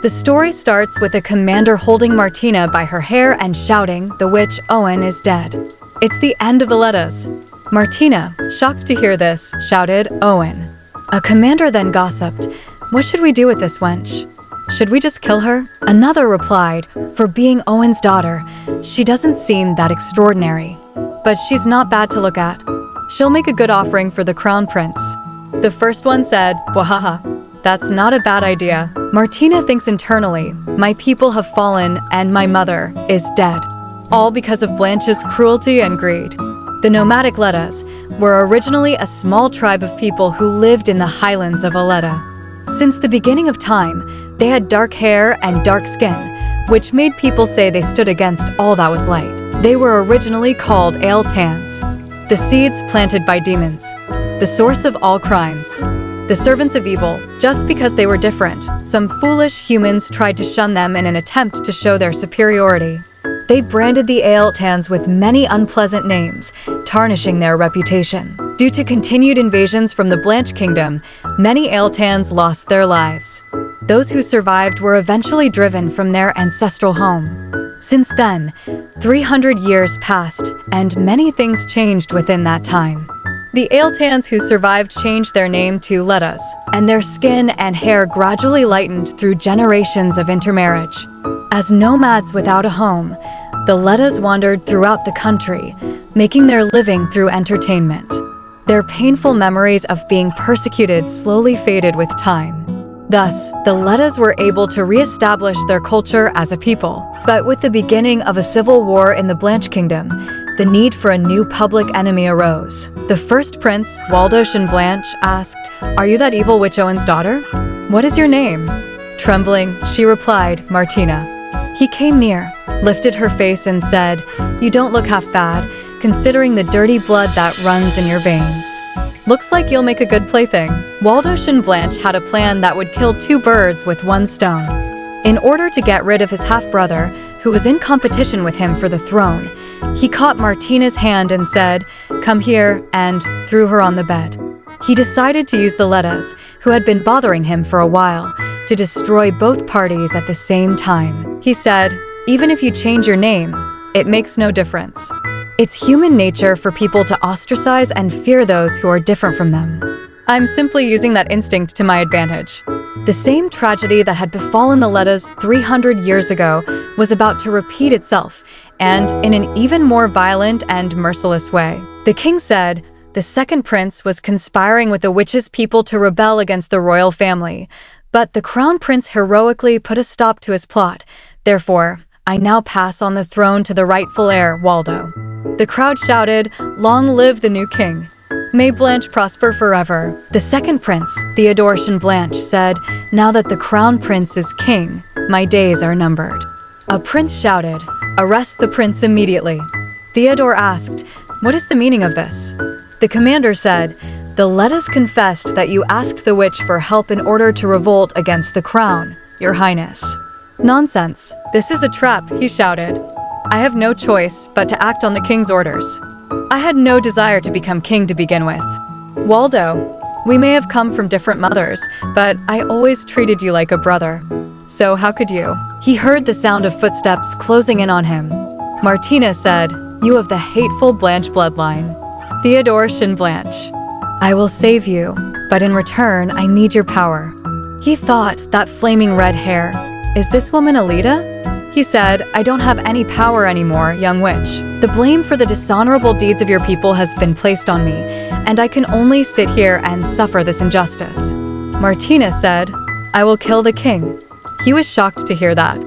The story starts with a commander holding Martina by her hair and shouting, "The witch Owen is dead." It's the end of the letters. Martina, shocked to hear this, shouted, "Owen." A commander then gossiped, "What should we do with this wench? Should we just kill her?" Another replied, "For being Owen's daughter, she doesn't seem that extraordinary. But she's not bad to look at. She'll make a good offering for the crown prince." The first one said, "Wahaha, that's not a bad idea." Martina thinks internally, "My people have fallen and my mother is dead. All because of Blanche's cruelty and greed." The nomadic Letas were originally a small tribe of people who lived in the highlands of Aleta. Since the beginning of time, they had dark hair and dark skin, which made people say they stood against all that was light. They were originally called tames, the seeds planted by demons, the source of all crimes, the servants of evil. Just because they were different, some foolish humans tried to shun them in an attempt to show their superiority. They branded the Aeltans with many unpleasant names, tarnishing their reputation. Due to continued invasions from the Blanche Kingdom, many Aeltans lost their lives. Those who survived were eventually driven from their ancestral home. Since then, 300 years passed, and many things changed within that time. The Aeltans who survived changed their name to Letas, and their skin and hair gradually lightened through generations of intermarriage. As nomads without a home, the Letas wandered throughout the country, making their living through entertainment. Their painful memories of being persecuted slowly faded with time. Thus, the Letas were able to re-establish their culture as a people. But with the beginning of a civil war in the Blanche Kingdom, the need for a new public enemy arose. The first prince, Waldosh and Blanche, asked, "Are you that evil witch Owen's daughter? What is your name?" Trembling, she replied, "Martina." He came near, lifted her face and said, "You don't look half bad, considering the dirty blood that runs in your veins. Looks like you'll make a good plaything." Waldosh and Blanche had a plan that would kill two birds with one stone. In order to get rid of his half-brother, who was in competition with him for the throne, he caught Martina's hand and said, "Come here," and threw her on the bed. He decided to use the Letas, who had been bothering him for a while, to destroy both parties at the same time. He said, "Even if you change your name, it makes no difference. It's human nature for people to ostracize and fear those who are different from them. I'm simply using that instinct to my advantage." The same tragedy that had befallen the Letas 300 years ago was about to repeat itself, and in an even more violent and merciless way. The king said the second prince was conspiring with the witches' people to rebel against the royal family, but the crown prince heroically put a stop to his plot. "Therefore, I now pass on the throne to the rightful heir, Waldo." The crowd shouted, "Long live the new king. May Blanche prosper forever." The second prince, Theodoric and Blanche, said, "Now that the crown prince is king, my days are numbered." A prince shouted, "Arrest the prince immediately." Theodore asked, "What is the meaning of this?" The commander said, "The Letas confessed that you asked the witch for help in order to revolt against the crown, your highness." "Nonsense. This is a trap," he shouted. "I have no choice but to act on the king's orders. I had no desire to become king to begin with. Waldo, we may have come from different mothers, but I always treated you like a brother. So how could you?" He heard the sound of footsteps closing in on him. Martina said, "You have the hateful Blanche bloodline." Theodoric and Blanche, "I will save you, but in return, I need your power." He thought, that flaming red hair. "Is this woman Alita?" He said, "I don't have any power anymore, young witch. The blame for the dishonorable deeds of your people has been placed on me, and I can only sit here and suffer this injustice." Martina said, "I will kill the king." He was shocked to hear that.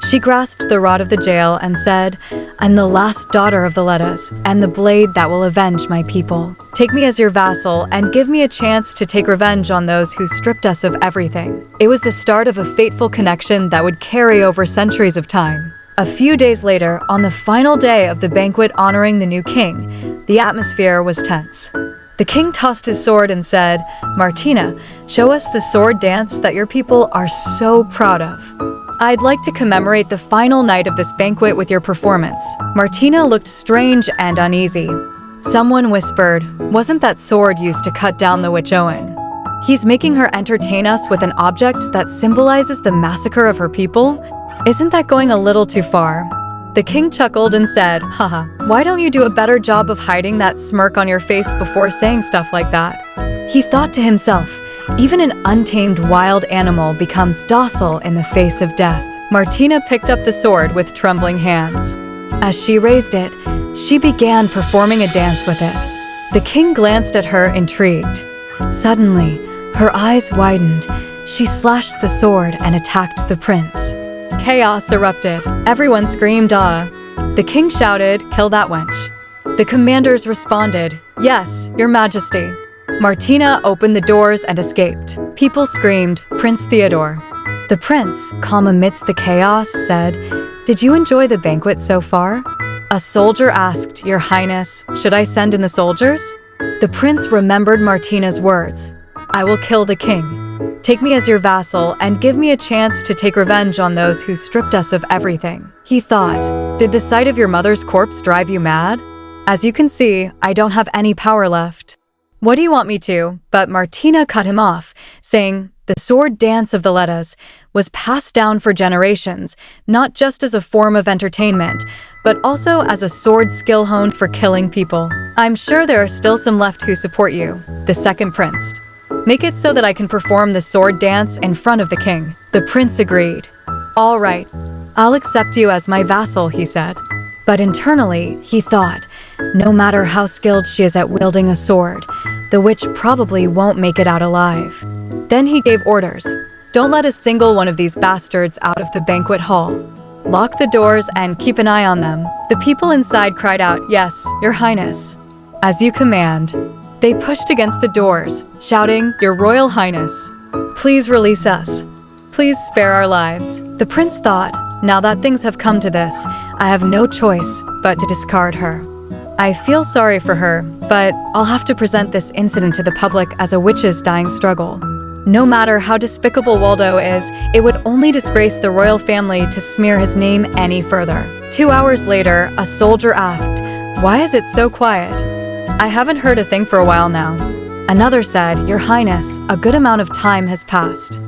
She grasped the rod of the jail and said, "I'm the last daughter of the Letas, and the blade that will avenge my people. Take me as your vassal and give me a chance to take revenge on those who stripped us of everything." It was the start of a fateful connection that would carry over centuries of time. A few days later, on the final day of the banquet honoring the new king, the atmosphere was tense. The king tossed his sword and said, "Martina, show us the sword dance that your people are so proud of. I'd like to commemorate the final night of this banquet with your performance." Martina looked strange and uneasy. Someone whispered, "Wasn't that sword used to cut down the witch Owen?" He's making her entertain us with an object that symbolizes the massacre of her people? Isn't that going a little too far? The king chuckled and said, haha, why don't you do a better job of hiding that smirk on your face before saying stuff like that? He thought to himself, even an untamed wild animal becomes docile in the face of death. Martina picked up the sword with trembling hands. As she raised it, she began performing a dance with it. The king glanced at her, intrigued. Suddenly, her eyes widened. She slashed the sword and attacked the prince. Chaos erupted. Everyone screamed, ah. The king shouted, kill that wench. The commanders responded, yes, your majesty. Martina opened the doors and escaped. People screamed, Prince Theodore. The prince, calm amidst the chaos, said, did you enjoy the banquet so far? A soldier asked, Your Highness, should I send in the soldiers? The prince remembered Martina's words. I will kill the king. Take me as your vassal and give me a chance to take revenge on those who stripped us of everything. He thought, did the sight of your mother's corpse drive you mad? As you can see, I don't have any power left. What do you want me to? But Martina cut him off, saying, the sword dance of the Ledas was passed down for generations, not just as a form of entertainment, but also as a sword skill honed for killing people. I'm sure there are still some left who support you, the second prince. Make it so that I can perform the sword dance in front of the king. The prince agreed. All right, I'll accept you as my vassal, he said. But internally, he thought, no matter how skilled she is at wielding a sword, the witch probably won't make it out alive. Then he gave orders. Don't let a single one of these bastards out of the banquet hall. Lock the doors and keep an eye on them. The people inside cried out, yes, your highness. As you command. They pushed against the doors, shouting, Your Royal Highness. Please release us. Please spare our lives. The prince thought, now that things have come to this, I have no choice but to discard her. I feel sorry for her, but I'll have to present this incident to the public as a witch's dying struggle. No matter how despicable Waldo is, it would only disgrace the royal family to smear his name any further. 2 hours later, a soldier asked, Why is it so quiet? I haven't heard a thing for a while now. Another said, Your Highness, a good amount of time has passed.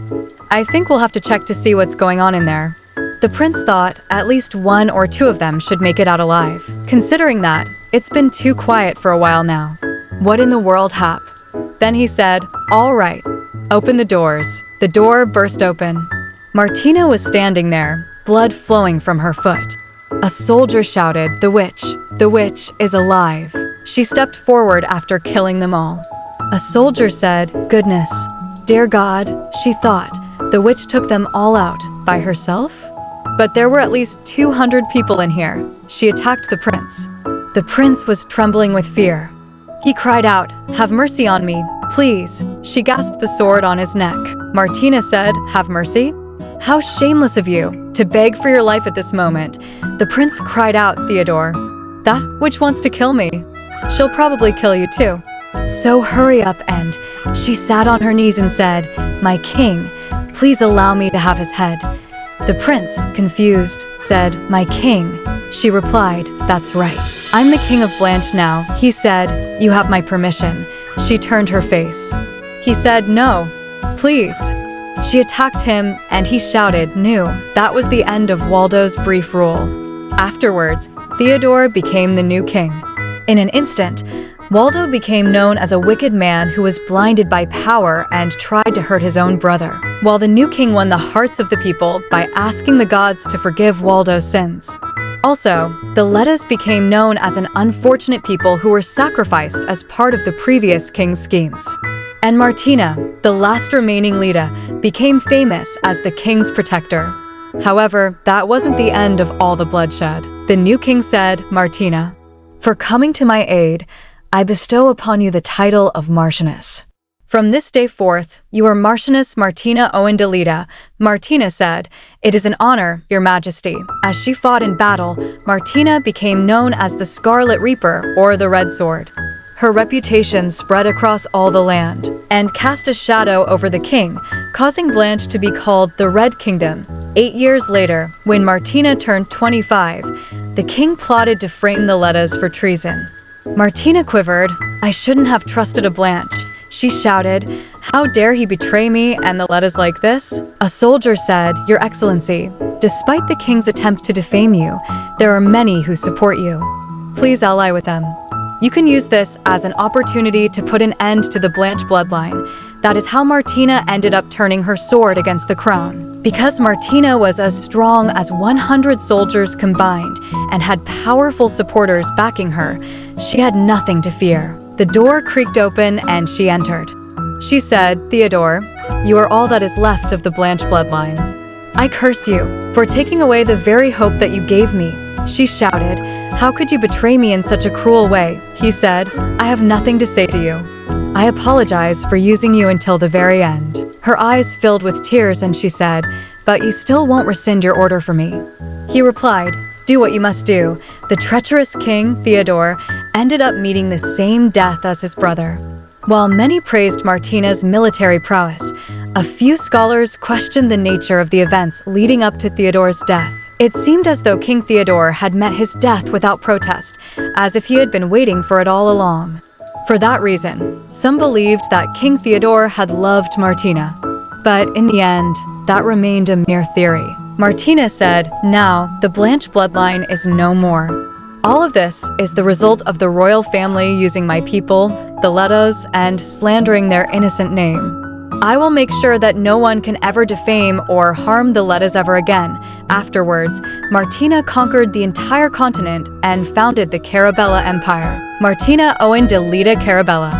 I think we'll have to check to see what's going on in there. The prince thought at least 1 or 2 of them should make it out alive. Considering that, it's been too quiet for a while now. What in the world, Hap? Then he said, All right, open the doors. The door burst open. Martina was standing there, blood flowing from her foot. A soldier shouted, The witch is alive. She stepped forward after killing them all. A soldier said, Goodness, dear God, she thought, the witch took them all out by herself? But there were at least 200 people in here. She attacked the prince. The prince was trembling with fear. He cried out, Have mercy on me, please. She grasped the sword on his neck. Martina said, Have mercy? How shameless of you to beg for your life at this moment. The prince cried out, Theodore, that witch wants to kill me. She'll probably kill you too. So hurry up. And she sat on her knees and said, My king, please allow me to have his head. The prince, confused, said, My king. She replied, That's right. I'm the king of Blanche now. He said, You have my permission. She turned her face. He said, No, please. She attacked him and he shouted, No. That was the end of Waldo's brief rule. Afterwards, Theodore became the new king. In an instant, Waldo became known as a wicked man who was blinded by power and tried to hurt his own brother, while the new king won the hearts of the people by asking the gods to forgive Waldo's sins. Also, the Ledas became known as an unfortunate people who were sacrificed as part of the previous king's schemes. And Martina, the last remaining Leda, became famous as the king's protector. However, that wasn't the end of all the bloodshed. The new king said, Martina, for coming to my aid, I bestow upon you the title of Marchioness. From this day forth, you are Marchioness Martina Owen de Leda. Martina said, It is an honor, your majesty. As she fought in battle, Martina became known as the Scarlet Reaper or the Red Sword. Her reputation spread across all the land and cast a shadow over the king, causing Blanche to be called the Red Kingdom. 8 years later, when Martina turned 25, the king plotted to frame the Ledas for treason. Martina quivered. I shouldn't have trusted a Blanche. She shouted, "How dare he betray me and the letters like this?" A soldier said, "Your Excellency, despite the king's attempt to defame you, there are many who support you. Please ally with them. You can use this as an opportunity to put an end to the Blanche bloodline." That is how Martina ended up turning her sword against the crown. Because Martina was as strong as 100 soldiers combined and had powerful supporters backing her, she had nothing to fear. The door creaked open and she entered. She said, "Theodore, you are all that is left of the Blanche bloodline. I curse you for taking away the very hope that you gave me." She shouted, "How could you betray me in such a cruel way?" He said, "I have nothing to say to you. I apologize for using you until the very end." Her eyes filled with tears and she said, "But you still won't rescind your order for me." He replied, "Do what you must do." The treacherous King Theodore ended up meeting the same death as his brother. While many praised Martina's military prowess, a few scholars questioned the nature of the events leading up to Theodore's death. It seemed as though King Theodore had met his death without protest, as if he had been waiting for it all along. For that reason, some believed that King Theodore had loved Martina. But in the end, that remained a mere theory. Martina said, "Now, the Blanche bloodline is no more. All of this is the result of the royal family using my people, the Letos, and slandering their innocent name. I will make sure that no one can ever defame or harm the Letos ever again." Afterwards, Martina conquered the entire continent and founded the Carabella Empire. Martina Owen de Leda Carabella.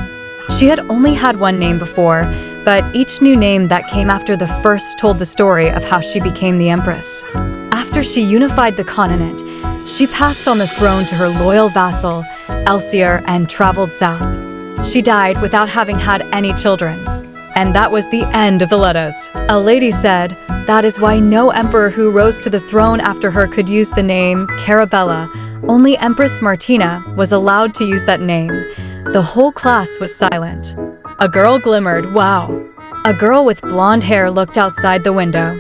She had only had one name before, but each new name that came after the first told the story of how she became the Empress. After she unified the continent, she passed on the throne to her loyal vassal, Elsier, and traveled south. She died without having had any children. And that was the end of the Letos. A lady said, "That is why no emperor who rose to the throne after her could use the name Carabella. Only Empress Martina was allowed to use that name." The whole class was silent. A girl glimmered, "Wow." A girl with blonde hair looked outside the window.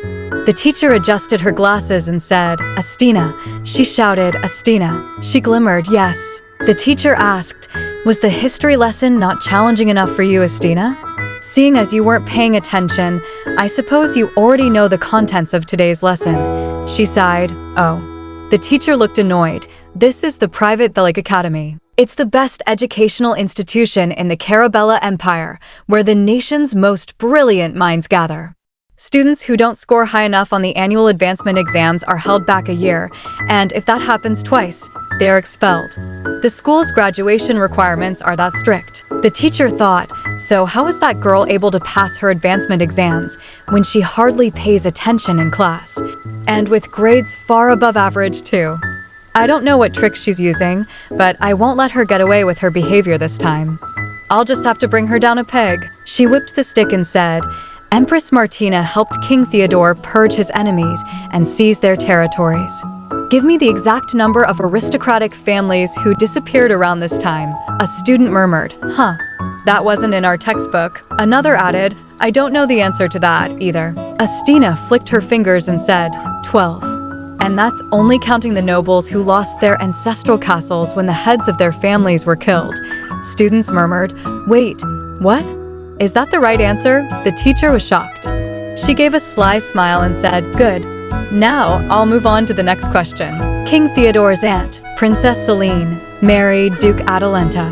The teacher adjusted her glasses and said, "Astina." She shouted, "Astina." She glimmered, "Yes." The teacher asked, "Was the history lesson not challenging enough for you, Estina? Seeing as you weren't paying attention, I suppose you already know the contents of today's lesson." She sighed, "Oh." The teacher looked annoyed. "This is the private Bellic Academy. It's the best educational institution in the Carabella Empire, where the nation's most brilliant minds gather. Students who don't score high enough on the annual advancement exams are held back a year, and if that happens twice, they are expelled. The school's graduation requirements are that strict." The teacher thought, so how is that girl able to pass her advancement exams when she hardly pays attention in class? And with grades far above average too. I don't know what tricks she's using, but I won't let her get away with her behavior this time. I'll just have to bring her down a peg. She whipped the stick and said, "Empress Martina helped King Theodore purge his enemies and seize their territories. Give me the exact number of aristocratic families who disappeared around this time." A student murmured, "Huh, that wasn't in our textbook." Another added, "I don't know the answer to that either." Astina flicked her fingers and said, 12. And that's only counting the nobles who lost their ancestral castles when the heads of their families were killed. Students murmured, "Wait, what? Is that the right answer?" The teacher was shocked. She gave a sly smile and said, "Good. Now I'll move on to the next question." King Theodore's aunt, Princess Celine, married Duke Adalenta.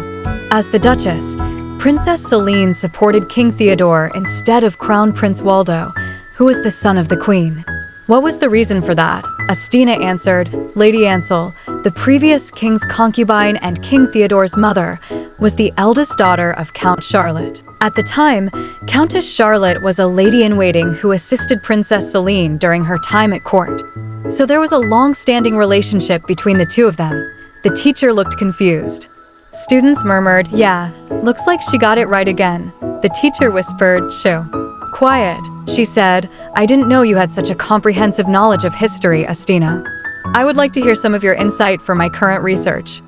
As the Duchess, Princess Celine supported King Theodore instead of Crown Prince Waldo, who was the son of the Queen. What was the reason for that? Astina answered, "Lady Ansel, the previous king's concubine and King Theodore's mother, was the eldest daughter of Count Charlotte. At the time, Countess Charlotte was a lady-in-waiting who assisted Princess Celine during her time at court. So there was a long-standing relationship between the two of them." The teacher looked confused. Students murmured, "Yeah, looks like she got it right again." The teacher whispered, "Shoo. Quiet." She said, "I didn't know you had such a comprehensive knowledge of history, Astina. I would like to hear some of your insight for my current research.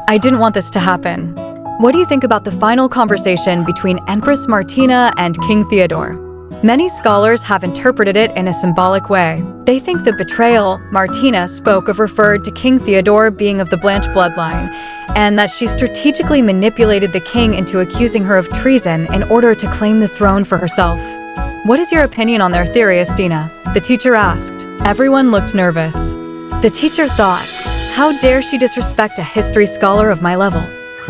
I didn't want this to happen. What do you think about the final conversation between Empress Martina and King Theodore?" Many scholars have interpreted it in a symbolic way. They think the betrayal Martina spoke of referred to King Theodore being of the Blanche bloodline, and that she strategically manipulated the king into accusing her of treason in order to claim the throne for herself. What is your opinion on their theory, Estina? The teacher asked. Everyone looked nervous. The teacher thought, how dare she disrespect a history scholar of my level?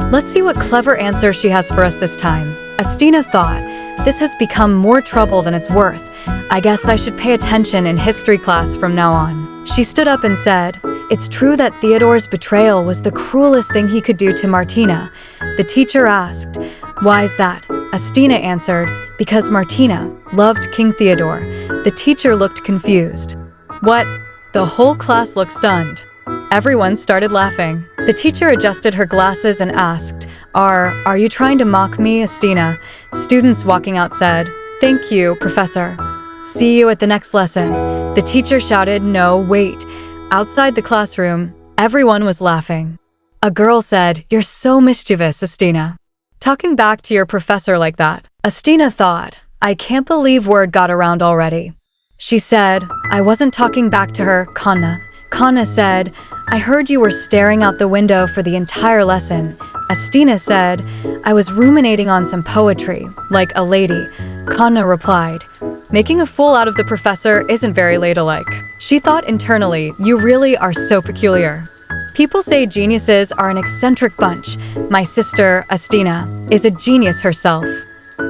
Let's see what clever answer she has for us this time. Astina thought, this has become more trouble than it's worth. I guess I should pay attention in history class from now on. She stood up and said, it's true that Theodore's betrayal was the cruelest thing he could do to Martina. The teacher asked, why is that? Astina answered, because Martina loved King Theodore. The teacher looked confused. What? The whole class looked stunned. Everyone started laughing. The teacher adjusted her glasses and asked, Are you trying to mock me, Astina? Students walking out said, thank you, Professor. See you at the next lesson. The teacher shouted, no, wait. Outside the classroom, everyone was laughing. A girl said, you're so mischievous, Astina. Talking back to your professor like that. Astina thought, I can't believe word got around already. She said, I wasn't talking back to her, Kanna. Kanna said, I heard you were staring out the window for the entire lesson. Astina said, I was ruminating on some poetry, like a lady. Kanna replied, making a fool out of the professor isn't very ladylike. She thought internally, you really are so peculiar. People say geniuses are an eccentric bunch. My sister, Astina, is a genius herself.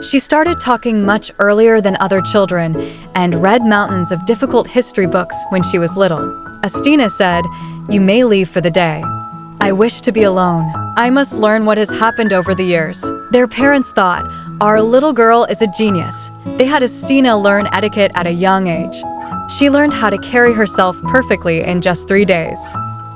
She started talking much earlier than other children and read mountains of difficult history books when she was little. Astina said, you may leave for the day. I wish to be alone. I must learn what has happened over the years. Their parents thought, our little girl is a genius. They had Astina learn etiquette at a young age. She learned how to carry herself perfectly in just 3 days.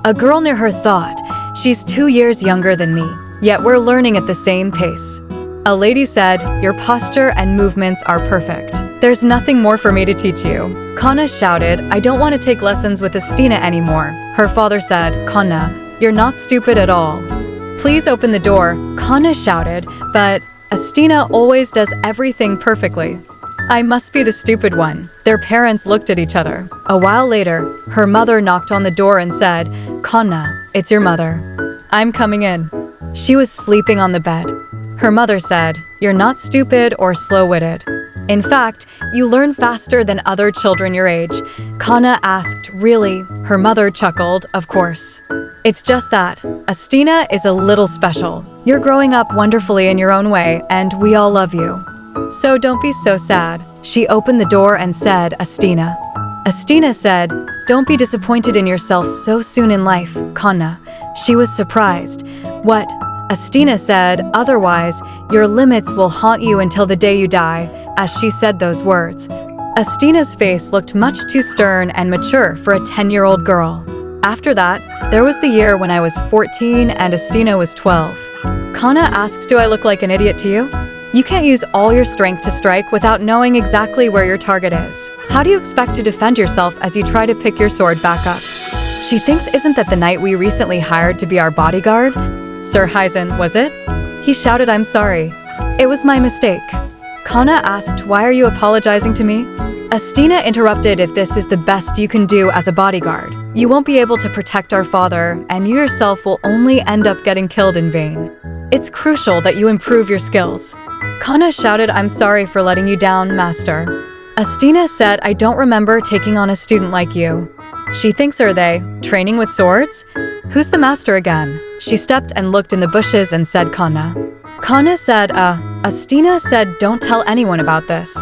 A girl near her thought, she's 2 years younger than me, yet we're learning at the same pace. A lady said, your posture and movements are perfect. There's nothing more for me to teach you. Kanna shouted, I don't want to take lessons with Astina anymore. Her father said, Kanna, you're not stupid at all. Please open the door, Kanna shouted, but Astina always does everything perfectly. I must be the stupid one. Their parents looked at each other. A while later, her mother knocked on the door and said, Kanna, it's your mother. I'm coming in. She was sleeping on the bed. Her mother said, you're not stupid or slow-witted. In fact, you learn faster than other children your age. Kanna asked, really? Her mother chuckled, of course. It's just that Astina is a little special. You're growing up wonderfully in your own way, and we all love you. So don't be so sad. She opened the door and said, Astina. Astina said, don't be disappointed in yourself so soon in life, Kanna. She was surprised. What? Astina said, otherwise, your limits will haunt you until the day you die, as she said those words. Astina's face looked much too stern and mature for a 10-year-old girl. After that, there was the year when I was 14 and Astina was 12. Kanna asked, do I look like an idiot to you? You can't use all your strength to strike without knowing exactly where your target is. How do you expect to defend yourself as you try to pick your sword back up? She thinks, isn't that the knight we recently hired to be our bodyguard? Sir Hyzen, was it? He shouted, I'm sorry. It was my mistake. Kanna asked, why are you apologizing to me? Astina interrupted, if this is the best you can do as a bodyguard, you won't be able to protect our father, and you yourself will only end up getting killed in vain. It's crucial that you improve your skills. Kanna shouted, I'm sorry for letting you down, master. Astina said, I don't remember taking on a student like you. She thinks, are they training with swords? Who's the master again? She stepped and looked in the bushes and said, Kanna. Kanna said, Astina said, don't tell anyone about this.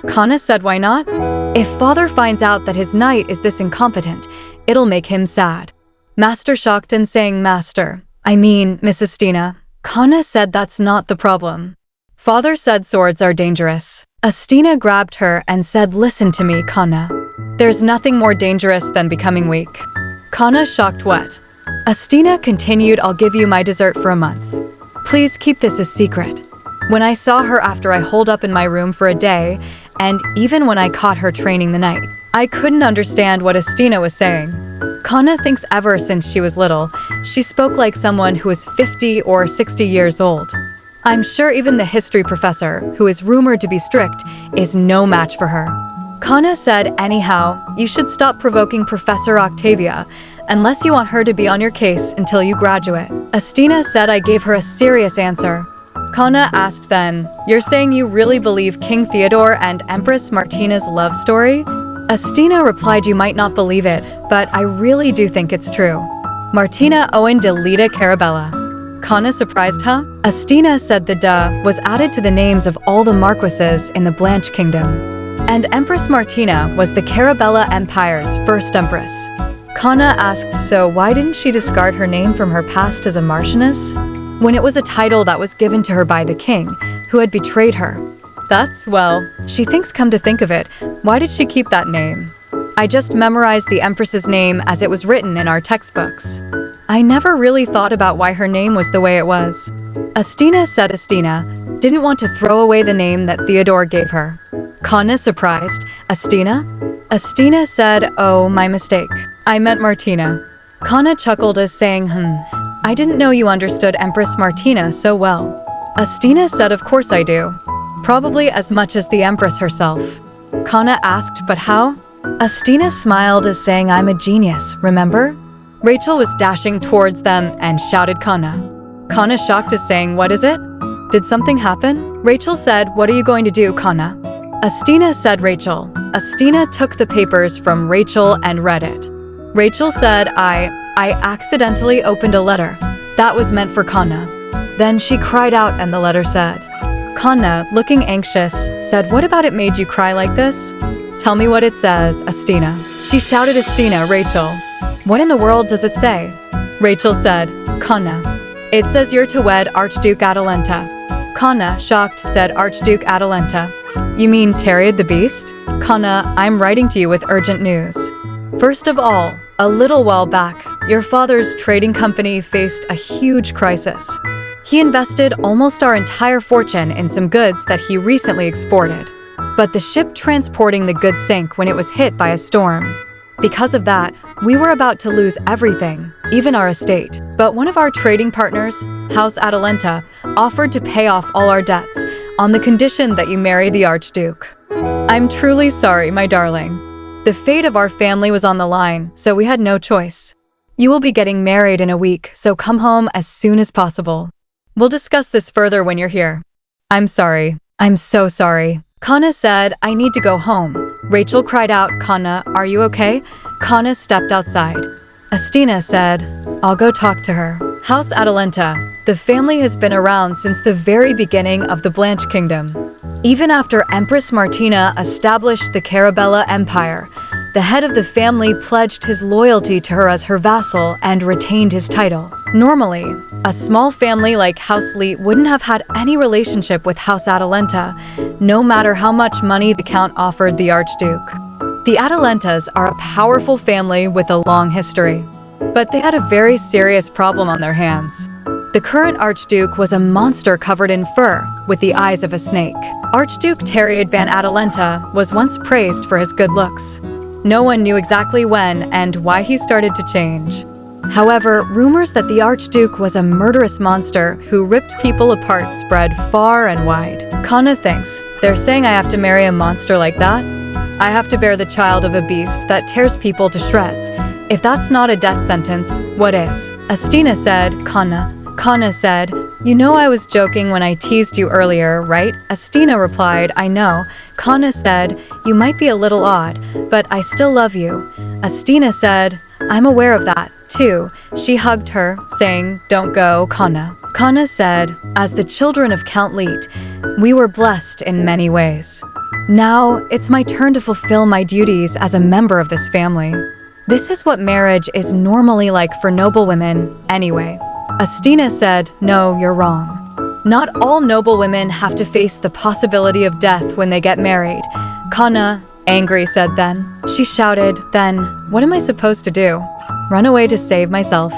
Kanna said, why not? If father finds out that his knight is this incompetent, it'll make him sad. Master shocked and saying, Master, I mean, Miss Astina. Kanna said, that's not the problem. Father said swords are dangerous. Astina grabbed her and said, listen to me, Kanna. There's nothing more dangerous than becoming weak. Kanna shocked, what? Astina continued, I'll give you my dessert for a month. Please keep this a secret. When I saw her after I holed up in my room for a day, and even when I caught her training the night, I couldn't understand what Astina was saying. Kanna thinks ever since she was little, she spoke like someone who is 50 or 60 years old. I'm sure even the history professor, who is rumored to be strict, is no match for her. Kana said, anyhow, you should stop provoking Professor Octavia, unless you want her to be on your case until you graduate. Astina said I gave her a serious answer. Kana asked then, you're saying you really believe King Theodore and Empress Martina's love story? Astina replied, you might not believe it, but I really do think it's true. Martina Owen de Lita Carabella. Kana surprised, huh? Astina said the duh was added to the names of all the marquises in the Blanche Kingdom. And Empress Martina was the Carabella Empire's first empress. Kana asked, so why didn't she discard her name from her past as a marchioness? When it was a title that was given to her by the king, who had betrayed her. That's, well, she thinks come to think of it, why did she keep that name? I just memorized the empress's name as it was written in our textbooks. I never really thought about why her name was the way it was. Astina said Astina didn't want to throw away the name that Theodore gave her. Kana surprised, Astina? Astina said, oh, my mistake. I meant Martina. Kana chuckled as saying, I didn't know you understood Empress Martina so well. Astina said, of course I do. Probably as much as the Empress herself. Kana asked, but how? Astina smiled as saying, I'm a genius, remember? Rachel was dashing towards them and shouted Kana. Kana shocked as saying, what is it? Did something happen? Rachel said, what are you going to do, Kana? Astina said Rachel. Astina took the papers from Rachel and read it. Rachel said, I accidentally opened a letter. That was meant for Kana. Then she cried out and the letter said. Kana, looking anxious, said, what about it made you cry like this? Tell me what it says, Astina. She shouted Astina, Rachel. What in the world does it say? Rachel said, Kana. It says you're to wed Archduke Adalenta. Kana, shocked, said Archduke Adalenta. You mean Theriod the Beast? Kana, I'm writing to you with urgent news. First of all, a little while back, your father's trading company faced a huge crisis. He invested almost our entire fortune in some goods that he recently exported. But the ship transporting the goods sank when it was hit by a storm. Because of that, we were about to lose everything, even our estate. But one of our trading partners, House Adalenta, offered to pay off all our debts on the condition that you marry the Archduke. I'm truly sorry, my darling. The fate of our family was on the line, so we had no choice. You will be getting married in a week, so come home as soon as possible. We'll discuss this further when you're here. I'm sorry. I'm so sorry. Kana said, I need to go home. Rachel cried out, Kana, are you okay? Kana stepped outside. Astina said, I'll go talk to her. House Adalenta. The family has been around since the very beginning of the Blanche Kingdom. Even after Empress Martina established the Carabella Empire, the head of the family pledged his loyalty to her as her vassal and retained his title. Normally, a small family like House Leet wouldn't have had any relationship with House Adalenta, no matter how much money the Count offered the Archduke. The Adalentas are a powerful family with a long history, but they had a very serious problem on their hands. The current Archduke was a monster covered in fur, with the eyes of a snake. Archduke Theriod van Adalenta was once praised for his good looks. No one knew exactly when and why he started to change. However, rumors that the Archduke was a murderous monster who ripped people apart spread far and wide. Kana thinks, they're saying I have to marry a monster like that? I have to bear the child of a beast that tears people to shreds. If that's not a death sentence, what is? Astina said, Kana. Kana said, you know I was joking when I teased you earlier, right? Astina replied, I know. Kana said, you might be a little odd, but I still love you. Astina said, I'm aware of that, too. She hugged her, saying, don't go, Kana. Kana said, as the children of Count Leet, we were blessed in many ways. Now, it's my turn to fulfill my duties as a member of this family. This is what marriage is normally like for noble women, anyway. Astina said, no, you're wrong. Not all noble women have to face the possibility of death when they get married. Kana, angry, said then. She shouted, then, what am I supposed to do? Run away to save myself.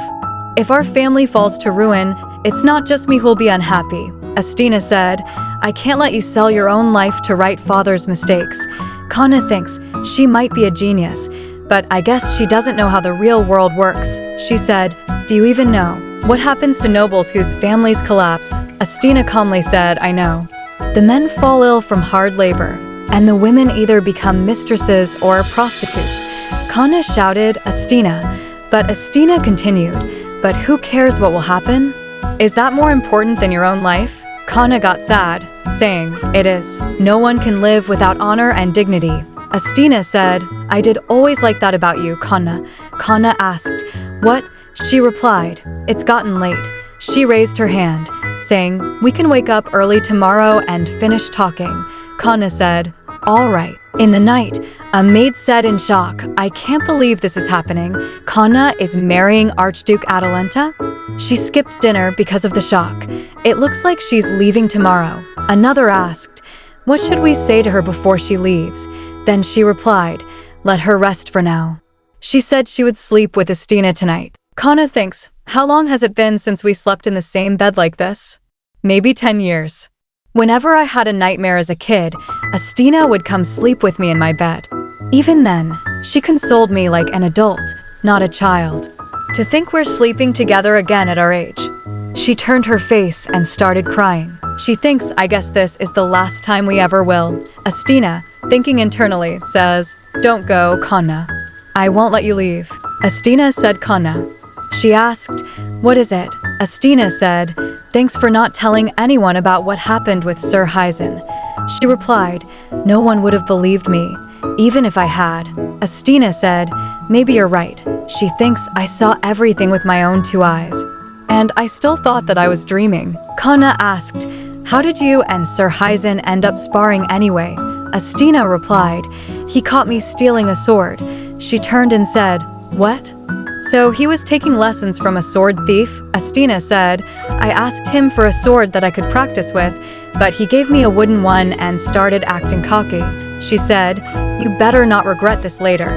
If our family falls to ruin, it's not just me who'll be unhappy. Astina said, I can't let you sell your own life to right father's mistakes. Kana thinks she might be a genius, but I guess she doesn't know how the real world works. She said, do you even know? What happens to nobles whose families collapse? Astina calmly said, I know. The men fall ill from hard labor. and the women either become mistresses or prostitutes. Kana shouted, Astina, but Astina continued, but who cares what will happen? Is that more important than your own life? Kana got sad, saying, it is. No one can live without honor and dignity. Astina said, I did always like that about you, Kana. Kana asked, what? She replied, it's gotten late. She raised her hand, saying, we can wake up early tomorrow and finish talking. Kana said, all right. In the night, a maid said in shock, I can't believe this is happening. Kana is marrying Archduke Adalenta? She skipped dinner because of the shock. It looks like she's leaving tomorrow. Another asked, what should we say to her before she leaves? Then she replied, let her rest for now. She said she would sleep with Estina tonight. Kana thinks, how long has it been since we slept in the same bed like this? Maybe 10 years. Whenever I had a nightmare as a kid, Astina would come sleep with me in my bed. Even then, she consoled me like an adult, not a child. To think we're sleeping together again at our age. She turned her face and started crying. She thinks, I guess this is the last time we ever will. Astina, thinking internally, says, don't go, Kana. I won't let you leave. Astina said, Kana. She asked, what is it? Astina said, thanks for not telling anyone about what happened with Sir Hyzen. She replied, no one would have believed me, even if I had. Astina said, maybe you're right. She thinks I saw everything with my own 2 eyes. And I still thought that I was dreaming. Kana asked, how did you and Sir Hyzen end up sparring anyway? Astina replied, he caught me stealing a sword. She turned and said, what? So he was taking lessons from a sword thief? Astina said, I asked him for a sword that I could practice with, but he gave me a wooden one and started acting cocky. She said, you better not regret this later.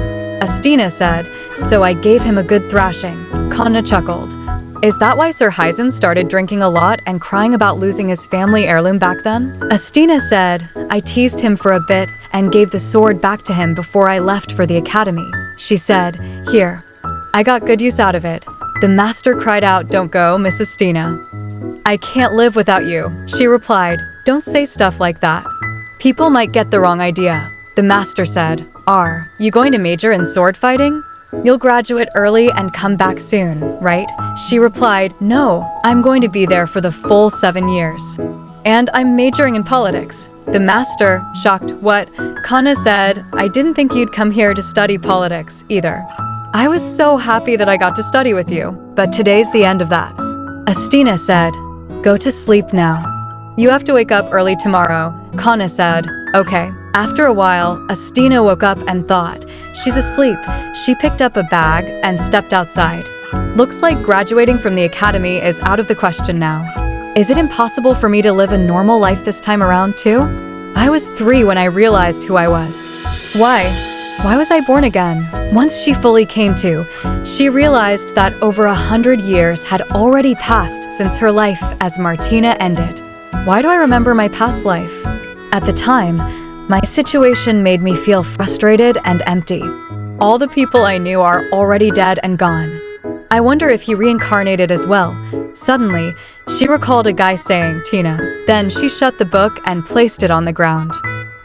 Astina said, so I gave him a good thrashing. Kana chuckled. Is that why Sir Hyzen started drinking a lot and crying about losing his family heirloom back then? Astina said, I teased him for a bit and gave the sword back to him before I left for the academy. She said, here. I got good use out of it. The master cried out, don't go, Miss Astina. I can't live without you. She replied, don't say stuff like that. People might get the wrong idea. The master said, are you going to major in sword fighting? You'll graduate early and come back soon, right? She replied, no, I'm going to be there for the full 7 years. And I'm majoring in politics. The master, shocked, what? Kana said, I didn't think you'd come here to study politics, either. I was so happy that I got to study with you, but today's the end of that. Astina said, go to sleep now. You have to wake up early tomorrow. Kana said, okay. After a while, Astina woke up and thought, she's asleep. She picked up a bag and stepped outside. Looks like graduating from the academy is out of the question now. Is it impossible for me to live a normal life this time around too? I was 3 when I realized who I was. Why was I born again? Once she fully came to, she realized that over 100 years had already passed since her life as Martina ended. Why do I remember my past life? At the time, my situation made me feel frustrated and empty. All the people I knew are already dead and gone. I wonder if he reincarnated as well. Suddenly, she recalled a guy saying, Tina. Then she shut the book and placed it on the ground.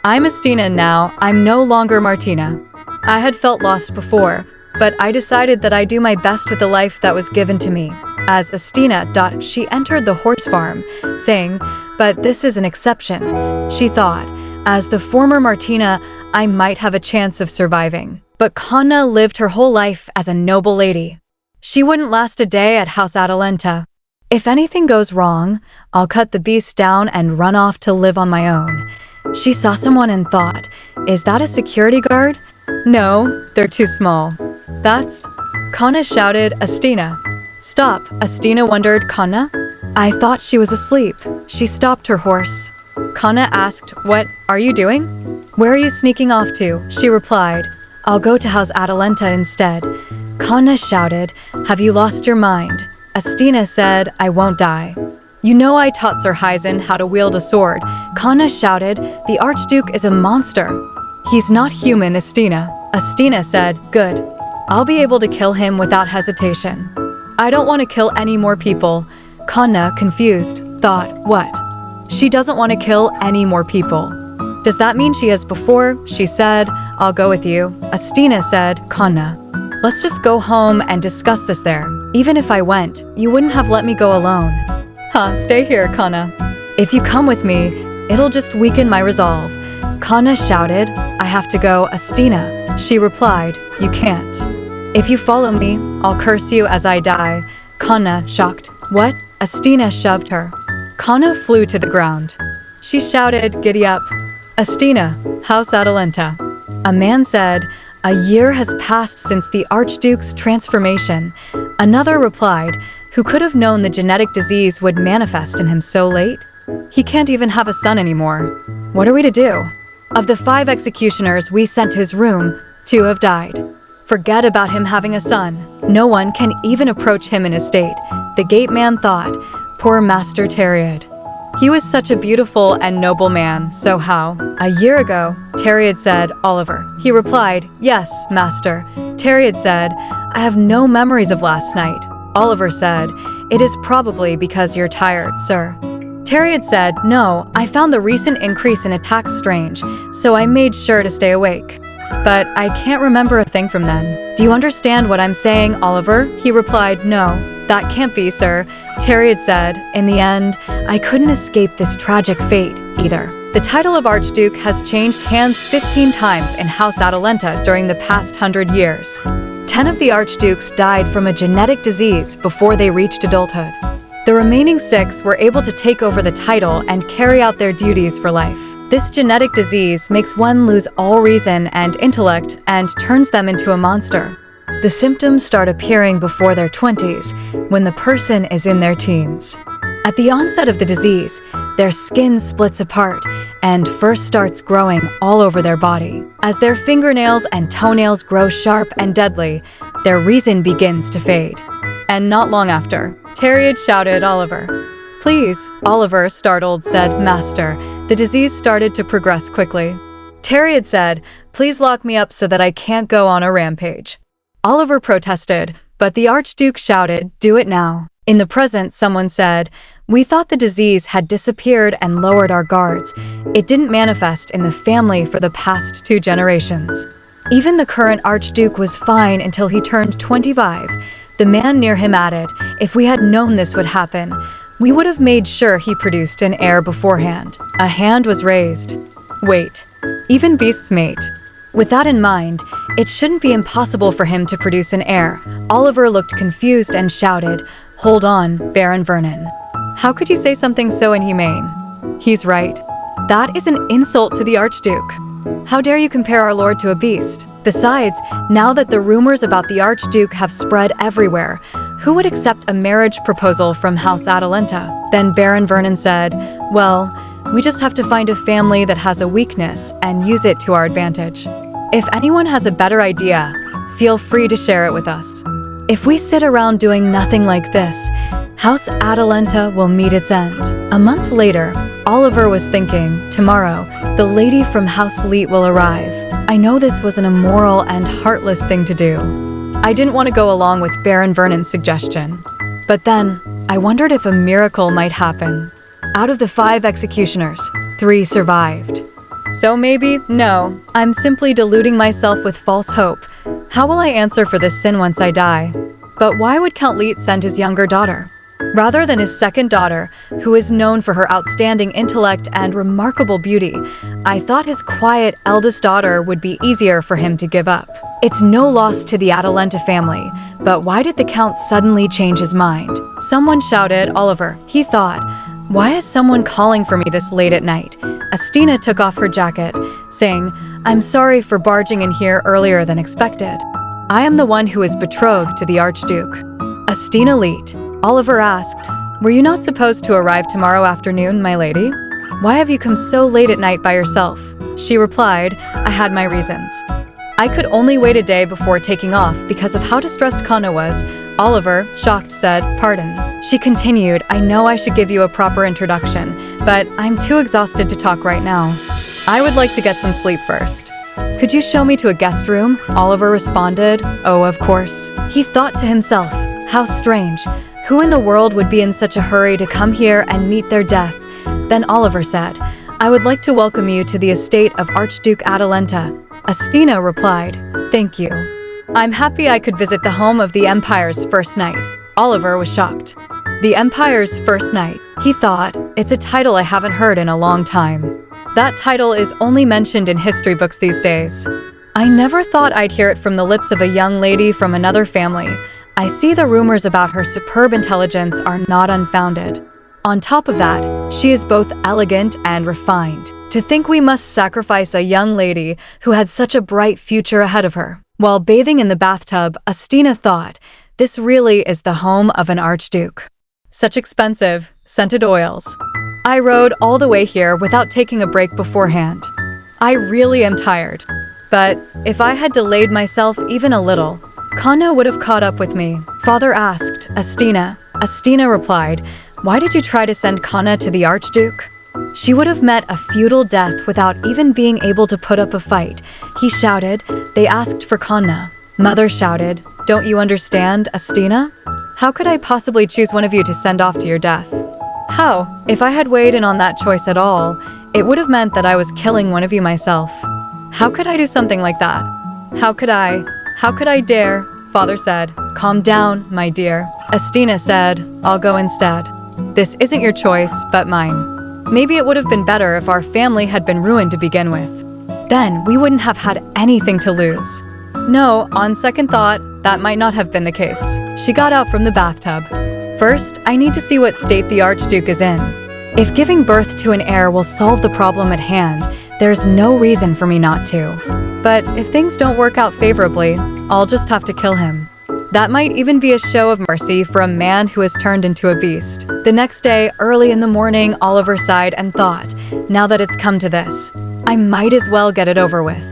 I'm Astina now, I'm no longer Martina. I had felt lost before, but I decided that I'd do my best with the life that was given to me. As Astina. She entered the horse farm, saying, but this is an exception. She thought, as the former Martina, I might have a chance of surviving. But Kana lived her whole life as a noble lady. She wouldn't last a day at House Adalenta. If anything goes wrong, I'll cut the beast down and run off to live on my own. She saw someone and thought, is that a security guard? No, they're too small. That's... Kana shouted, Astina. Stop, Astina wondered, Kana? I thought she was asleep. She stopped her horse. Kana asked, what are you doing? Where are you sneaking off to? She replied, I'll go to House Adalenta instead. Kana shouted, have you lost your mind? Astina said, I won't die. You know I taught Sir Hyzen how to wield a sword. Kana shouted, the Archduke is a monster. He's not human, Astina. Astina said, good. I'll be able to kill him without hesitation. I don't want to kill any more people. Kana, confused, thought, what? She doesn't want to kill any more people. Does that mean she is before? She said, I'll go with you. Astina said, Kana. Let's just go home and discuss this there. Even if I went, you wouldn't have let me go alone. Stay here, Kana. If you come with me, it'll just weaken my resolve. Kana shouted, I have to go, Astina. She replied, you can't. If you follow me, I'll curse you as I die. Kana, shocked. What? Astina shoved her. Kana flew to the ground. She shouted, giddy up. Astina, House Adalenta. A man said, a year has passed since the Archduke's transformation. Another replied, who could have known the genetic disease would manifest in him so late? He can't even have a son anymore. What are we to do? Of the 5 executioners we sent to his room, 2 have died. Forget about him having a son. No one can even approach him in his state. The gate man thought, poor Master Theriod. He was such a beautiful and noble man, so how? A year ago, Theriod said, Oliver. He replied, yes, Master. Theriod said, I have no memories of last night. Oliver said, it is probably because you're tired, sir. Theriod said, no, I found the recent increase in attacks strange, so I made sure to stay awake. But I can't remember a thing from then. Do you understand what I'm saying, Oliver? He replied, no, that can't be, sir. Theriod said, in the end, I couldn't escape this tragic fate, either. The title of Archduke has changed hands 15 times in House Adalenta during the past 100 years. 10 of the Archdukes died from a genetic disease before they reached adulthood. The remaining 6 were able to take over the title and carry out their duties for life. This genetic disease makes one lose all reason and intellect and turns them into a monster. The symptoms start appearing before their 20s, when the person is in their teens. At the onset of the disease, their skin splits apart and first starts growing all over their body. As their fingernails and toenails grow sharp and deadly, their reason begins to fade. And not long after, Theriod shouted, Oliver. Please, Oliver, startled, said, Master. The disease started to progress quickly. Theriod said, please lock me up so that I can't go on a rampage. Oliver protested, but the Archduke shouted, do it now. In the present, someone said, we thought the disease had disappeared and lowered our guards. It didn't manifest in the family for the past 2 generations. Even the current Archduke was fine until he turned 25. The man near him added, if we had known this would happen, we would have made sure he produced an heir beforehand. A hand was raised. Wait, even beasts mate. With that in mind, it shouldn't be impossible for him to produce an heir. Oliver looked confused and shouted, hold on, Baron Vernon. How could you say something so inhumane? He's right. That is an insult to the Archduke. How dare you compare our lord to a beast? Besides, now that the rumors about the Archduke have spread everywhere, who would accept a marriage proposal from House Adalenta? Then Baron Vernon said, well, we just have to find a family that has a weakness and use it to our advantage. If anyone has a better idea, feel free to share it with us. If we sit around doing nothing like this, House Adalenta will meet its end. A month later, Oliver was thinking, tomorrow, the lady from House Leet will arrive. I know this was an immoral and heartless thing to do. I didn't want to go along with Baron Vernon's suggestion. But then, I wondered if a miracle might happen. Out of the 5 executioners, 3 survived. So maybe, no, I'm simply deluding myself with false hope. How will I answer for this sin once I die? But why would Count Leet send his younger daughter? Rather than his second daughter, who is known for her outstanding intellect and remarkable beauty, I thought his quiet eldest daughter would be easier for him to give up. It's no loss to the Adalenta family, but why did the Count suddenly change his mind? Someone shouted, Oliver. He thought, why is someone calling for me this late at night? Astina took off her jacket, saying, I'm sorry for barging in here earlier than expected. I am the one who is betrothed to the Archduke. Astina Leet. Oliver asked, were you not supposed to arrive tomorrow afternoon, my lady? Why have you come so late at night by yourself? She replied, I had my reasons. I could only wait a day before taking off because of how distressed Kana was. Oliver, shocked, said, pardon. She continued, I know I should give you a proper introduction, but I'm too exhausted to talk right now. I would like to get some sleep first. Could you show me to a guest room? Oliver responded, oh, of course. He thought to himself, how strange. Who in the world would be in such a hurry to come here and meet their death? Then Oliver said, I would like to welcome you to the estate of Archduke Adalenta. Astina replied, "Thank you. I'm happy I could visit the home of the Empire's first knight." Oliver was shocked. The Empire's first knight, he thought, it's a title I haven't heard in a long time. That title is only mentioned in history books these days. I never thought I'd hear it from the lips of a young lady from another family. I see the rumors about her superb intelligence are not unfounded. On top of that, she is both elegant and refined. To think we must sacrifice a young lady who had such a bright future ahead of her. While bathing in the bathtub, Astina thought, this really is the home of an archduke. Such expensive, scented oils. I rode all the way here without taking a break beforehand. I really am tired. But if I had delayed myself even a little, Kanna would have caught up with me. Father asked Astina. Astina replied, "Why did you try to send Kanna to the Archduke?" She would have met a futile death without even being able to put up a fight. He shouted, "They asked for Kanna." Mother shouted, "Don't you understand, Astina? How could I possibly choose one of you to send off to your death?" How? If I had weighed in on that choice at all, it would have meant that I was killing one of you myself. How could I do something like that? How could I dare? Father said, "Calm down, my dear." Estina said, "I'll go instead. This isn't your choice, but mine. Maybe it would have been better if our family had been ruined to begin with. Then we wouldn't have had anything to lose." No, on second thought, that might not have been the case. She got out from the bathtub. First, I need to see what state the Archduke is in. If giving birth to an heir will solve the problem at hand, there's no reason for me not to. But if things don't work out favorably, I'll just have to kill him. That might even be a show of mercy for a man who has turned into a beast. The next day, early in the morning, Oliver sighed and thought, now that it's come to this, I might as well get it over with.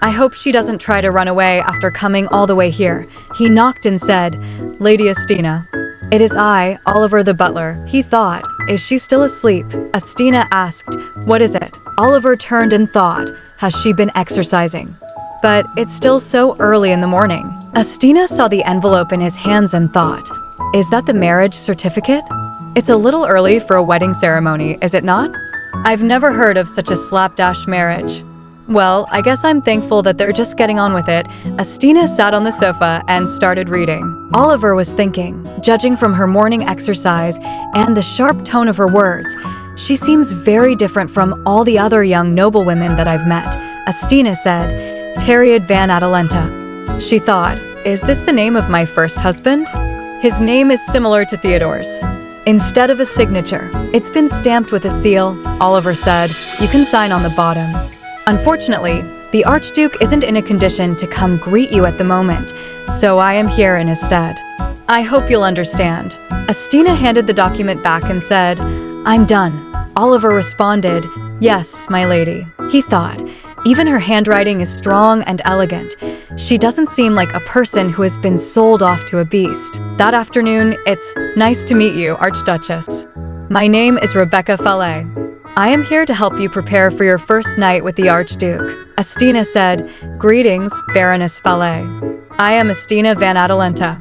I hope she doesn't try to run away after coming all the way here. He knocked and said, "Lady Estina." "It is I, Oliver the butler," he thought. "Is she still asleep?" Astina asked, "What is it?" Oliver turned and thought, has she been exercising? But it's still so early in the morning. Astina saw the envelope in his hands and thought, is that the marriage certificate? It's a little early for a wedding ceremony, is it not? I've never heard of such a slapdash marriage. Well, I guess I'm thankful that they're just getting on with it. Astina sat on the sofa and started reading. Oliver was thinking, judging from her morning exercise and the sharp tone of her words, she seems very different from all the other young noblewomen that I've met. Astina said, "Theriod van Adalenta." She thought, is this the name of my first husband? His name is similar to Theodore's. Instead of a signature, it's been stamped with a seal. Oliver said, "You can sign on the bottom." Unfortunately, the Archduke isn't in a condition to come greet you at the moment, so I am here in his stead. I hope you'll understand. Astina handed the document back and said, "I'm done." Oliver responded, "Yes, my lady." He thought, even her handwriting is strong and elegant. She doesn't seem like a person who has been sold off to a beast. That afternoon, it's nice to meet you, Archduchess. My name is Rebecca Fallet. I am here to help you prepare for your first night with the Archduke. Astina said, "Greetings, Baroness Fallet. I am Astina van Adalenta.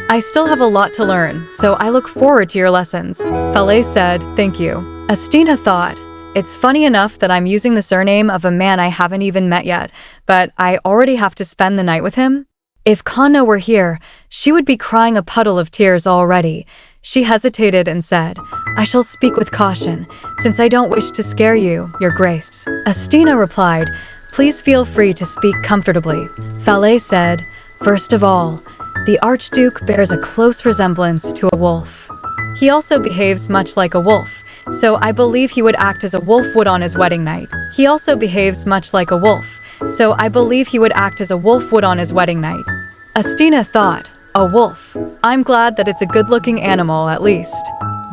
I still have a lot to learn, so I look forward to your lessons." Fallet said, "Thank you." Astina thought, it's funny enough that I'm using the surname of a man I haven't even met yet, but I already have to spend the night with him? If Kanna were here, she would be crying a puddle of tears already. She hesitated and said, "I shall speak with caution, since I don't wish to scare you, your grace." Astina replied, "Please feel free to speak comfortably." Fallet said, "First of all, the Archduke bears a close resemblance to a wolf. He also behaves much like a wolf, so I believe he would act as a wolf would on his wedding night. He also behaves much like a wolf, so I believe he would act as a wolf would on his wedding night." Astina thought, a wolf. I'm glad that it's a good-looking animal, at least.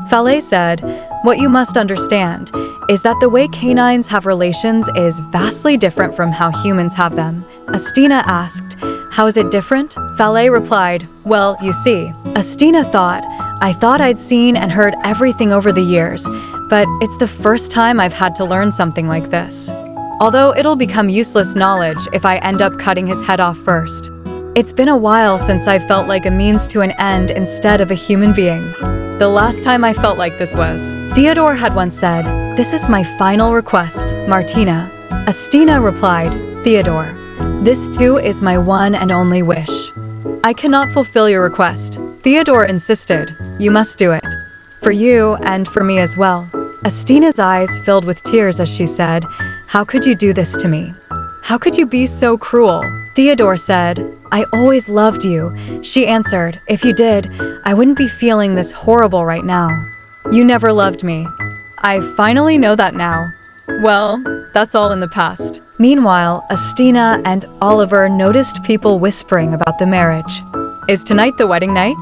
Fallet said, "What you must understand is that the way canines have relations is vastly different from how humans have them." Astina asked, "How is it different?" Fallet replied, "Well, you see." Astina thought, "I thought I'd seen and heard everything over the years, but it's the first time I've had to learn something like this. Although it'll become useless knowledge if I end up cutting his head off first. It's been a while since I felt like a means to an end instead of a human being. The last time I felt like this was. Theodore had once said, "This is my final request, Martina." Astina replied, "Theodore, this too is my one and only wish." "I cannot fulfill your request." Theodore insisted, "You must do it. For you and for me as well." Astina's eyes filled with tears as she said, "How could you do this to me? How could you be so cruel?" Theodore said, "I always loved you." She answered, "If you did, I wouldn't be feeling this horrible right now." "You never loved me. I finally know that now." Well, that's all in the past. Meanwhile, Astina and Oliver noticed people whispering about the marriage. "Is tonight the wedding night?"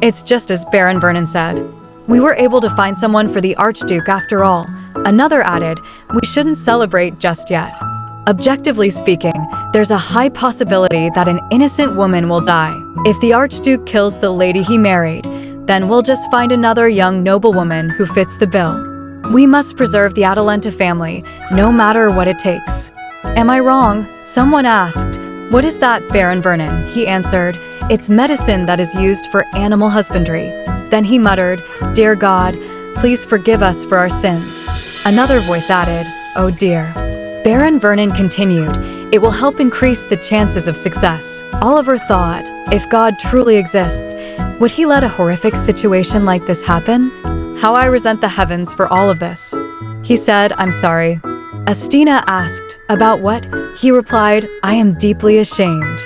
"It's just as Baron Vernon said. We were able to find someone for the Archduke after all." Another added, "We shouldn't celebrate just yet. Objectively speaking, there's a high possibility that an innocent woman will die. If the Archduke kills the lady he married, then we'll just find another young noblewoman who fits the bill. We must preserve the Adalenta family, no matter what it takes." "Am I wrong?" Someone asked. "What is that, Baron Vernon?" He answered, "It's medicine that is used for animal husbandry." Then he muttered, "Dear God, please forgive us for our sins." Another voice added, "Oh dear." Baron Vernon continued, "It will help increase the chances of success." Oliver thought, if God truly exists, would he let a horrific situation like this happen? "How I resent the heavens for all of this." He said, "I'm sorry." Astina asked, "About what?" He replied, "I am deeply ashamed.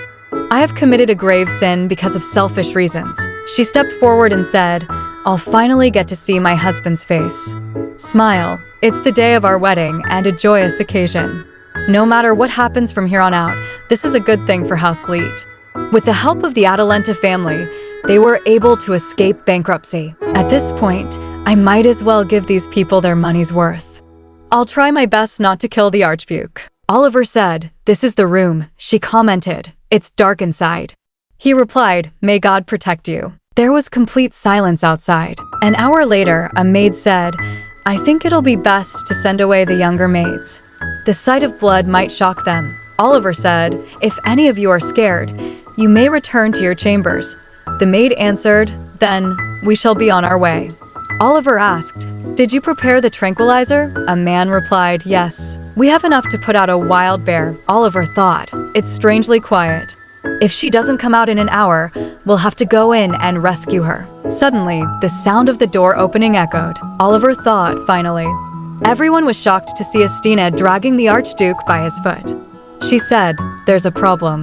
I have committed a grave sin because of selfish reasons." She stepped forward and said, "I'll finally get to see my husband's face. Smile. It's the day of our wedding and a joyous occasion. No matter what happens from here on out, this is a good thing for House Leet." With the help of the Adalenta family, they were able to escape bankruptcy. At this point, I might as well give these people their money's worth. "I'll try my best not to kill the Archduke." Oliver said, "This is the room." She commented, "It's dark inside." He replied, "May God protect you." There was complete silence outside. An hour later, a maid said, "I think it'll be best to send away the younger maids. The sight of blood might shock them." Oliver said, "If any of you are scared, you may return to your chambers." The maid answered, "Then we shall be on our way." Oliver asked, "Did you prepare the tranquilizer?" A man replied, "Yes. We have enough to put out a wild bear." Oliver thought, "It's strangely quiet. If she doesn't come out in an hour, we'll have to go in and rescue her." Suddenly, the sound of the door opening echoed. Oliver thought, finally. Everyone was shocked to see Estina dragging the Archduke by his foot. She said, "There's a problem.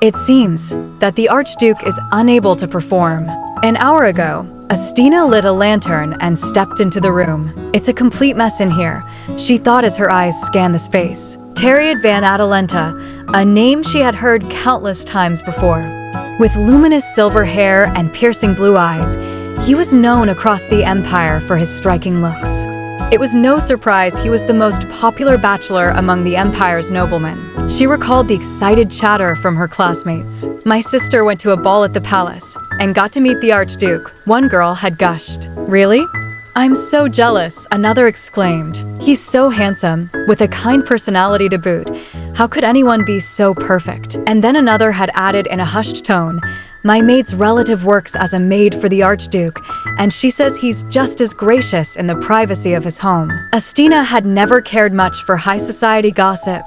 It seems that the Archduke is unable to perform." An hour ago, Astina lit a lantern and stepped into the room. "It's a complete mess in here," she thought as her eyes scanned the space. Theriod van Adalenta, a name she had heard countless times before. With luminous silver hair and piercing blue eyes, he was known across the empire for his striking looks. It was no surprise he was the most popular bachelor among the empire's noblemen. She recalled the excited chatter from her classmates. "My sister went to a ball at the palace and got to meet the Archduke," one girl had gushed. "Really? I'm so jealous," another exclaimed. "He's so handsome, with a kind personality to boot. How could anyone be so perfect?" And then another had added in a hushed tone, "My maid's relative works as a maid for the Archduke, and she says he's just as gracious in the privacy of his home." Astina had never cared much for high society gossip,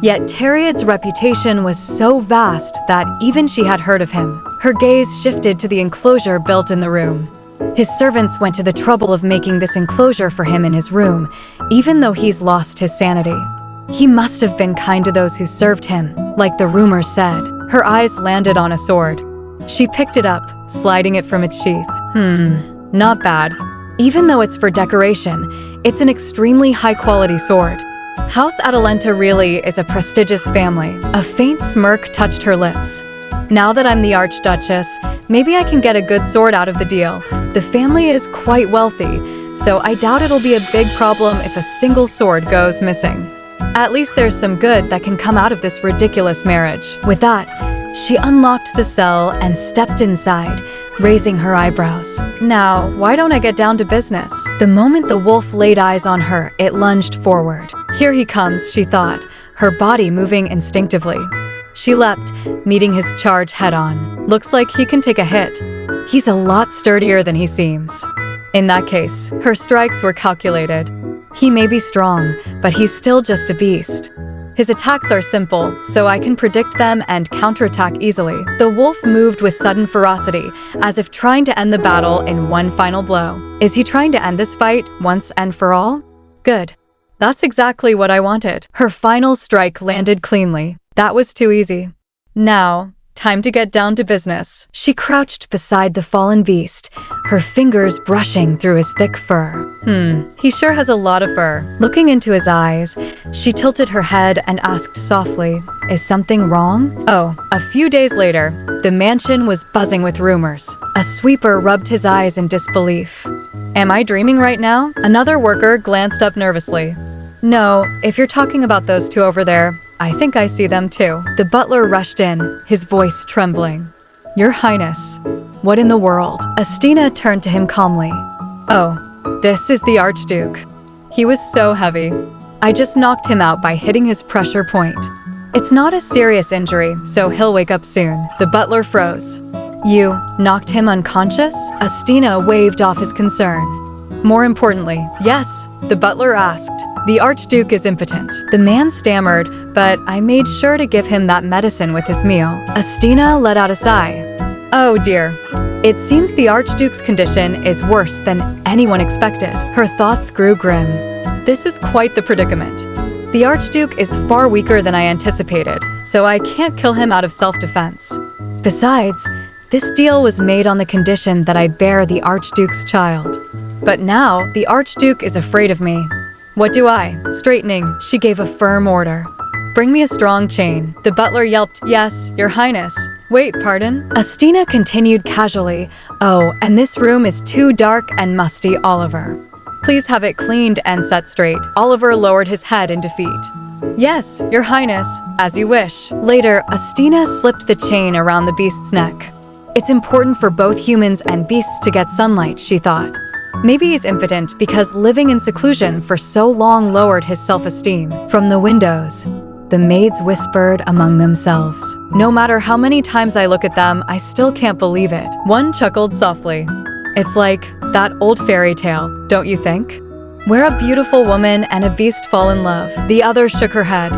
yet Theriod's reputation was so vast that even she had heard of him. Her gaze shifted to the enclosure built in the room. His servants went to the trouble of making this enclosure for him in his room, even though he's lost his sanity. He must have been kind to those who served him, like the rumors said. Her eyes landed on a sword. She picked it up, sliding it from its sheath. Not bad. Even though it's for decoration, it's an extremely high-quality sword. House Adalenta really is a prestigious family. A faint smirk touched her lips. "Now that I'm the Archduchess, maybe I can get a good sword out of the deal. The family is quite wealthy, so I doubt it'll be a big problem if a single sword goes missing. At least there's some good that can come out of this ridiculous marriage." With that, she unlocked the cell and stepped inside, raising her eyebrows. "Now, why don't I get down to business?" The moment the wolf laid eyes on her, it lunged forward. "Here he comes," she thought, her body moving instinctively. She leapt, meeting his charge head-on. "Looks like he can take a hit. He's a lot sturdier than he seems." In that case, her strikes were calculated. He may be strong, but he's still just a beast. His attacks are simple, so I can predict them and counterattack easily. The wolf moved with sudden ferocity, as if trying to end the battle in one final blow. Is he trying to end this fight once and for all? Good. That's exactly what I wanted. Her final strike landed cleanly. That was too easy. Now, time to get down to business. She crouched beside the fallen beast, her fingers brushing through his thick fur. He sure has a lot of fur. Looking into his eyes, she tilted her head and asked softly, "Is something wrong?" Oh, a few days later, the mansion was buzzing with rumors. A sweeper rubbed his eyes in disbelief. Am I dreaming right now? Another worker glanced up nervously. No, if you're talking about those two over there, I think I see them too. The butler rushed in, his voice trembling. Your Highness, what in the world? Astina turned to him calmly. Oh, this is the Archduke. He was so heavy. I just knocked him out by hitting his pressure point. It's not a serious injury, so he'll wake up soon. The butler froze. You knocked him unconscious? Astina waved off his concern. More importantly, yes, the butler asked. The Archduke is impotent. The man stammered, but I made sure to give him that medicine with his meal. Astina let out a sigh. Oh dear. It seems the Archduke's condition is worse than anyone expected. Her thoughts grew grim. This is quite the predicament. The Archduke is far weaker than I anticipated, so I can't kill him out of self-defense. Besides, this deal was made on the condition that I bear the Archduke's child. But now, the Archduke is afraid of me. What do I? Straightening, she gave a firm order. Bring me a strong chain. The butler yelped, Yes, Your Highness. Wait, pardon? Astina continued casually. Oh, and this room is too dark and musty, Oliver. Please have it cleaned and set straight. Oliver lowered his head in defeat. Yes, Your Highness, as you wish. Later, Astina slipped the chain around the beast's neck. It's important for both humans and beasts to get sunlight, she thought. Maybe he's impotent because living in seclusion for so long lowered his self-esteem. From the windows, the maids whispered among themselves. No matter how many times I look at them, I still can't believe it. One chuckled softly. It's like that old fairy tale, don't you think? Where a beautiful woman and a beast fall in love. The other shook her head.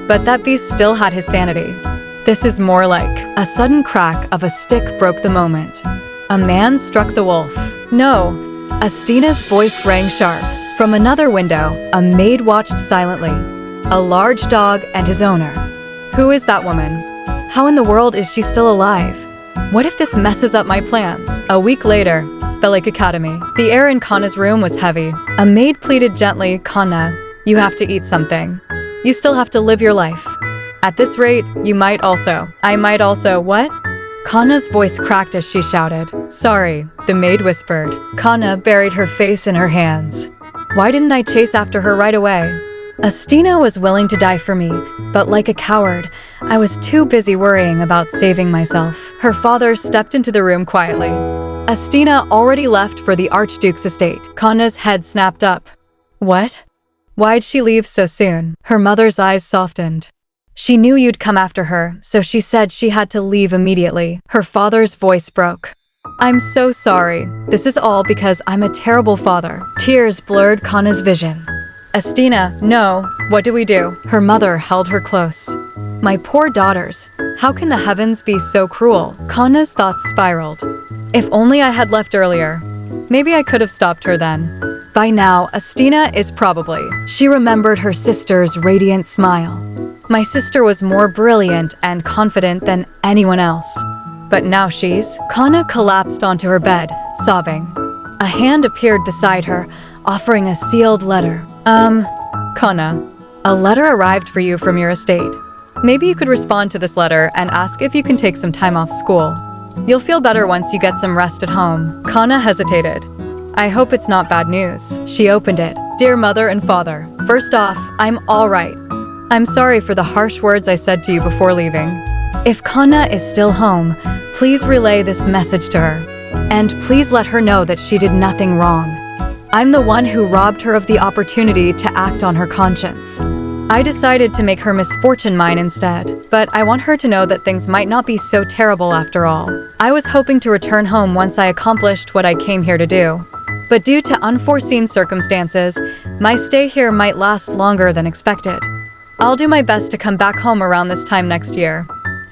But that beast still had his sanity. This is more like. A sudden crack of a stick broke the moment. A man struck the wolf. No. Astina's voice rang sharp. From another window, a maid watched silently. A large dog and his owner. Who is that woman? How in the world is she still alive? What if this messes up my plans? A week later, Bellic Academy. The air in Kanna's room was heavy. A maid pleaded gently, Kanna, you have to eat something. You still have to live your life. At this rate, you might also. I might also, what? Kanna's voice cracked as she shouted. Sorry, the maid whispered. Kanna buried her face in her hands. Why didn't I chase after her right away? Astina was willing to die for me, but like a coward, I was too busy worrying about saving myself. Her father stepped into the room quietly. Astina already left for the Archduke's estate. Kanna's head snapped up. What? Why'd she leave so soon? Her mother's eyes softened. She knew you'd come after her, so she said she had to leave immediately. Her father's voice broke. I'm so sorry. This is all because I'm a terrible father. Tears blurred Kanna's vision. Astina, no. What do we do? Her mother held her close. My poor daughters. How can the heavens be so cruel? Kanna's thoughts spiraled. If only I had left earlier. Maybe I could have stopped her then. By now, Astina is probably. She remembered her sister's radiant smile. My sister was more brilliant and confident than anyone else. But now Kanna collapsed onto her bed, sobbing. A hand appeared beside her, offering a sealed letter. Kanna, a letter arrived for you from your estate. Maybe you could respond to this letter and ask if you can take some time off school. You'll feel better once you get some rest at home. Kanna hesitated. I hope it's not bad news. She opened it. Dear mother and father, first off, I'm all right. I'm sorry for the harsh words I said to you before leaving. If Kanna is still home, please relay this message to her. And please let her know that she did nothing wrong. I'm the one who robbed her of the opportunity to act on her conscience. I decided to make her misfortune mine instead, but I want her to know that things might not be so terrible after all. I was hoping to return home once I accomplished what I came here to do. but due to unforeseen circumstances, my stay here might last longer than expected. I'll do my best to come back home around this time next year.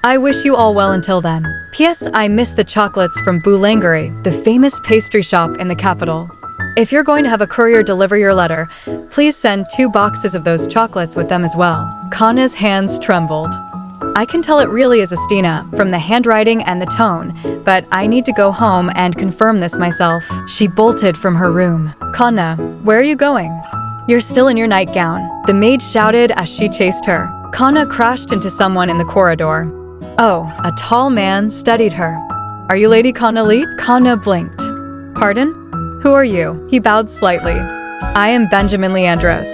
I wish you all well until then. P.S. I miss the chocolates from Boulangerie, the famous pastry shop in the capital. If you're going to have a courier deliver your letter, please send 2 boxes of those chocolates with them as well. Kanna's hands trembled. I can tell it really is Astina from the handwriting and the tone, but I need to go home and confirm this myself. She bolted from her room. Kanna, where are you going? You're still in your nightgown, the maid shouted as she chased her. Kanna crashed into someone in the corridor. Oh, a tall man studied her. Are you Lady Kanna Lee? Kanna blinked. Pardon? Who are you? He bowed slightly. I am Benjamin Leandros.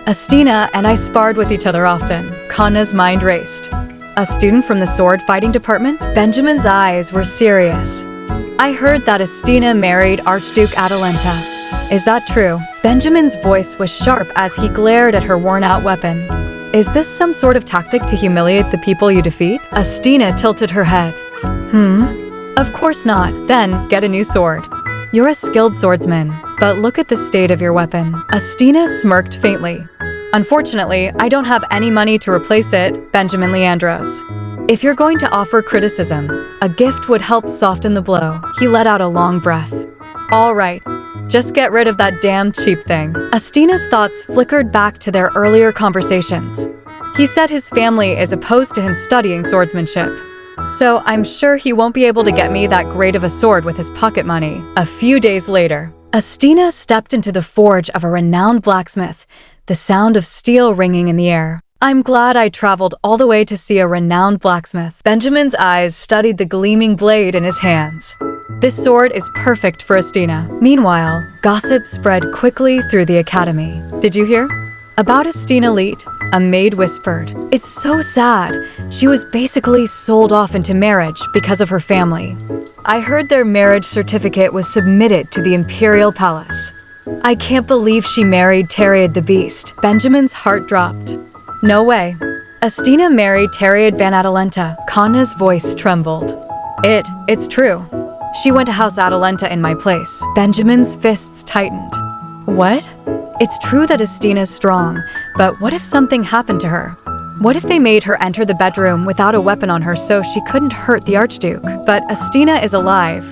Astina and I sparred with each other often. Kanna's mind raced. A student from the sword fighting department? Benjamin's eyes were serious. I heard that Astina married Archduke Adalenta. Is that true? Benjamin's voice was sharp as he glared at her worn-out weapon. Is this some sort of tactic to humiliate the people you defeat? Astina tilted her head. Of course not. Then, get a new sword. You're a skilled swordsman, but look at the state of your weapon. Astina smirked faintly. Unfortunately, I don't have any money to replace it, Benjamin Leandros. If you're going to offer criticism, a gift would help soften the blow. He let out a long breath. All right, just get rid of that damn cheap thing. Astina's thoughts flickered back to their earlier conversations. He said his family is opposed to him studying swordsmanship. So I'm sure he won't be able to get me that great of a sword with his pocket money. A few days later, Astina stepped into the forge of a renowned blacksmith, the sound of steel ringing in the air. I'm glad I traveled all the way to see a renowned blacksmith. Benjamin's eyes studied the gleaming blade in his hands. This sword is perfect for Astina. Meanwhile, gossip spread quickly through the academy. Did you hear? About Astina Leet, a maid whispered. It's so sad. She was basically sold off into marriage because of her family. I heard their marriage certificate was submitted to the Imperial Palace. I can't believe she married Theriod the Beast. Benjamin's heart dropped. No way. Astina married Theriod van Adalenta. Kanna's voice trembled. It's true. She went to House Adalenta in my place. Benjamin's fists tightened. What? It's true that Astina's strong, but what if something happened to her? What if they made her enter the bedroom without a weapon on her so she couldn't hurt the Archduke? But Astina is alive.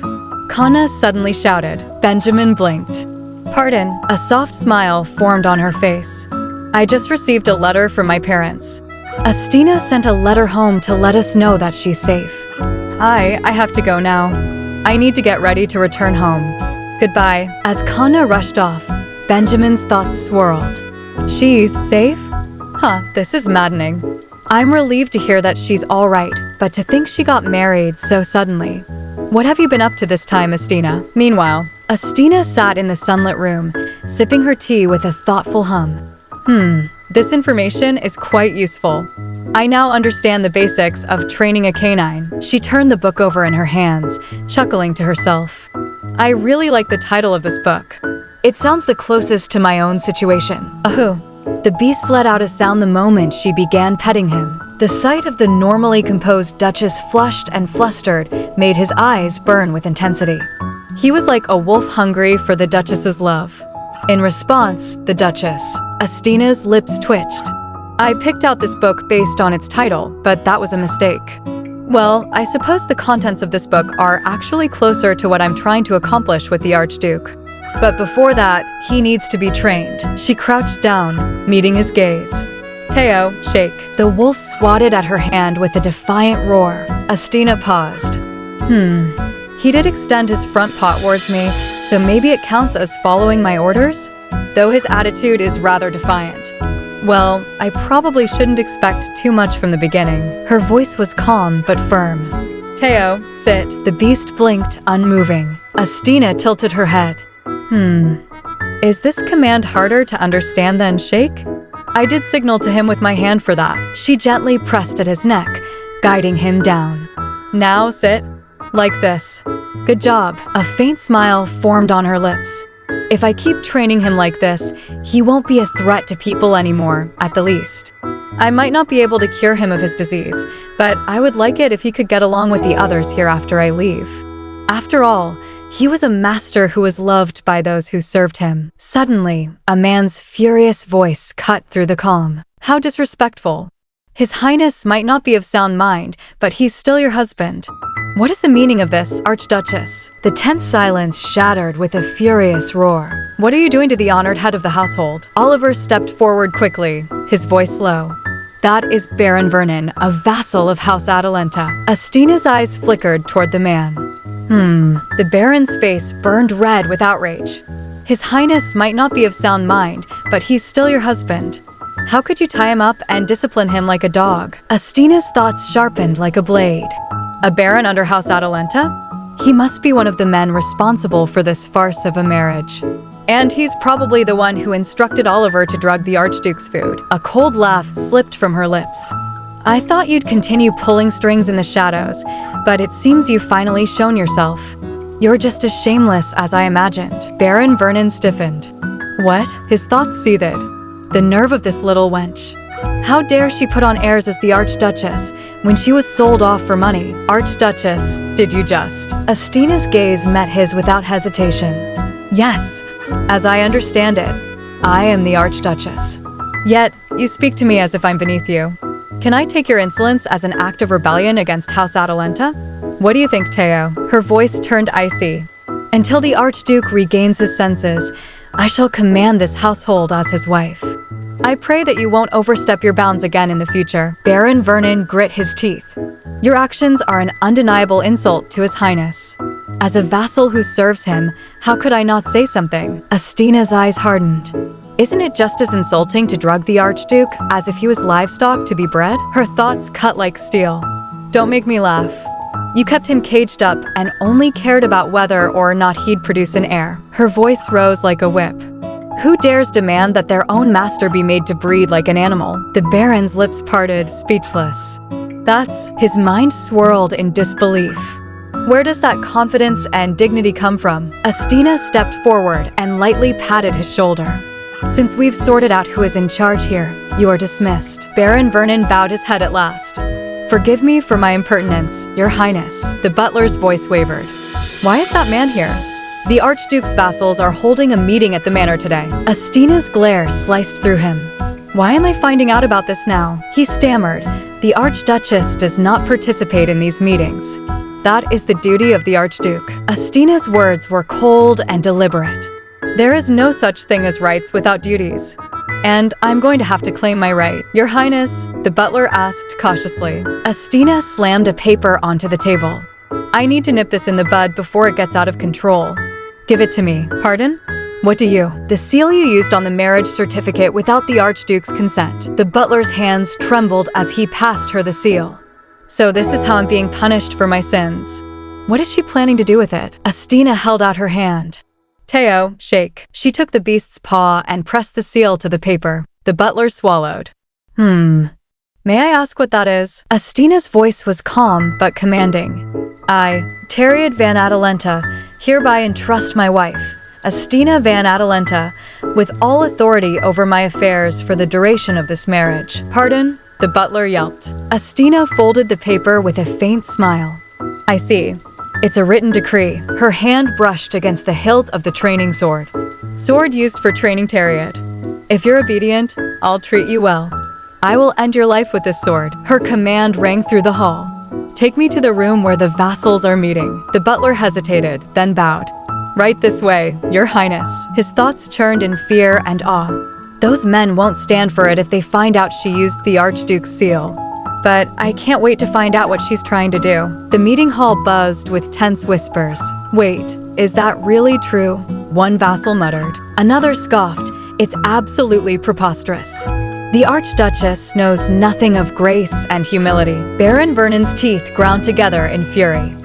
Kanna suddenly shouted. Benjamin blinked. Pardon. A soft smile formed on her face. I just received a letter from my parents. Astina sent a letter home to let us know that she's safe. I have to go now. I need to get ready to return home. Goodbye. As Kanna rushed off, Benjamin's thoughts swirled. She's safe? This is maddening. I'm relieved to hear that she's all right, but to think she got married so suddenly. What have you been up to this time, Astina? Meanwhile, Astina sat in the sunlit room, sipping her tea with a thoughtful hum. This information is quite useful. I now understand the basics of training a canine. She turned the book over in her hands, chuckling to herself. I really like the title of this book. It sounds the closest to my own situation. Ahoo. The beast let out a sound the moment she began petting him. The sight of the normally composed Duchess flushed and flustered made his eyes burn with intensity. He was like a wolf hungry for the Duchess's love. In response, the Duchess, Astina's lips twitched. I picked out this book based on its title, but that was a mistake. Well, I suppose the contents of this book are actually closer to what I'm trying to accomplish with the Archduke. But before that, he needs to be trained. She crouched down, meeting his gaze. Teo, shake. The wolf swatted at her hand with a defiant roar. Astina paused. He did extend his front paw towards me, so maybe it counts as following my orders? Though his attitude is rather defiant. Well, I probably shouldn't expect too much from the beginning. Her voice was calm but firm. Teo, sit. The beast blinked, unmoving. Astina tilted her head. Is this command harder to understand than shake? I did signal to him with my hand for that. She gently pressed at his neck, guiding him down. Now sit. Like this. Good job. A faint smile formed on her lips. If I keep training him like this, he won't be a threat to people anymore, at the least. I might not be able to cure him of his disease, but I would like it if he could get along with the others here after I leave. After all, He was a master who was loved by those who served him. Suddenly, a man's furious voice cut through the calm. How disrespectful. His Highness might not be of sound mind, but he's still your husband. What is the meaning of this, Archduchess? The tense silence shattered with a furious roar. What are you doing to the honored head of the household? Oliver stepped forward quickly, his voice low. That is Baron Vernon, a vassal of House Adalenta. Astina's eyes flickered toward the man. The Baron's face burned red with outrage. His Highness might not be of sound mind, but he's still your husband. How could you tie him up and discipline him like a dog? Astina's thoughts sharpened like a blade. A baron under House Adalenta? He must be one of the men responsible for this farce of a marriage. And he's probably the one who instructed Oliver to drug the Archduke's food. A cold laugh slipped from her lips. I thought you'd continue pulling strings in the shadows, but it seems you've finally shown yourself. You're just as shameless as I imagined. Baron Vernon stiffened. What? His thoughts seethed. The nerve of this little wench. How dare she put on airs as the Archduchess when she was sold off for money? Archduchess, did you just? Astina's gaze met his without hesitation. Yes, as I understand it, I am the Archduchess. Yet, you speak to me as if I'm beneath you. Can I take your insolence as an act of rebellion against House Adalenta? What do you think, Teo? Her voice turned icy. Until the Archduke regains his senses, I shall command this household as his wife. I pray that you won't overstep your bounds again in the future. Baron Vernon grit his teeth. Your actions are an undeniable insult to His Highness. As a vassal who serves him, how could I not say something? Astina's eyes hardened. Isn't it just as insulting to drug the Archduke as if he was livestock to be bred? Her thoughts cut like steel. Don't make me laugh. You kept him caged up and only cared about whether or not he'd produce an heir. Her voice rose like a whip. Who dares demand that their own master be made to breed like an animal? The Baron's lips parted, speechless. His mind swirled in disbelief. Where does that confidence and dignity come from? Astina stepped forward and lightly patted his shoulder. Since we've sorted out who is in charge here, you are dismissed. Baron Vernon bowed his head at last. Forgive me for my impertinence, Your Highness. The butler's voice wavered. Why is that man here? The Archduke's vassals are holding a meeting at the manor today. Astina's glare sliced through him. Why am I finding out about this now? He stammered. The Archduchess does not participate in these meetings. That is the duty of the Archduke. Astina's words were cold and deliberate. There is no such thing as rights without duties. And I'm going to have to claim my right. Your Highness, the butler asked cautiously. Astina slammed a paper onto the table. I need to nip this in the bud before it gets out of control. Give it to me. Pardon? What do you? The seal you used on the marriage certificate without the Archduke's consent. The butler's hands trembled as he passed her the seal. So this is how I'm being punished for my sins. What is she planning to do with it? Astina held out her hand. Teo, shake. She took the beast's paw and pressed the seal to the paper. The butler swallowed. May I ask what that is? Astina's voice was calm but commanding. I, Theriod van Adalenta, hereby entrust my wife, Astina van Adalenta, with all authority over my affairs for the duration of this marriage. Pardon? The butler yelped. Astina folded the paper with a faint smile. I see. It's a written decree. Her hand brushed against the hilt of the training sword. Sword used for training Theriod. If you're obedient, I'll treat you well. I will end your life with this sword. Her command rang through the hall. Take me to the room where the vassals are meeting. The butler hesitated, then bowed. Right this way, Your Highness. His thoughts churned in fear and awe. Those men won't stand for it if they find out she used the Archduke's seal. But I can't wait to find out what she's trying to do. The meeting hall buzzed with tense whispers. Wait, is that really true? One vassal muttered. Another scoffed. It's absolutely preposterous. The Archduchess knows nothing of grace and humility. Baron Vernon's teeth ground together in fury.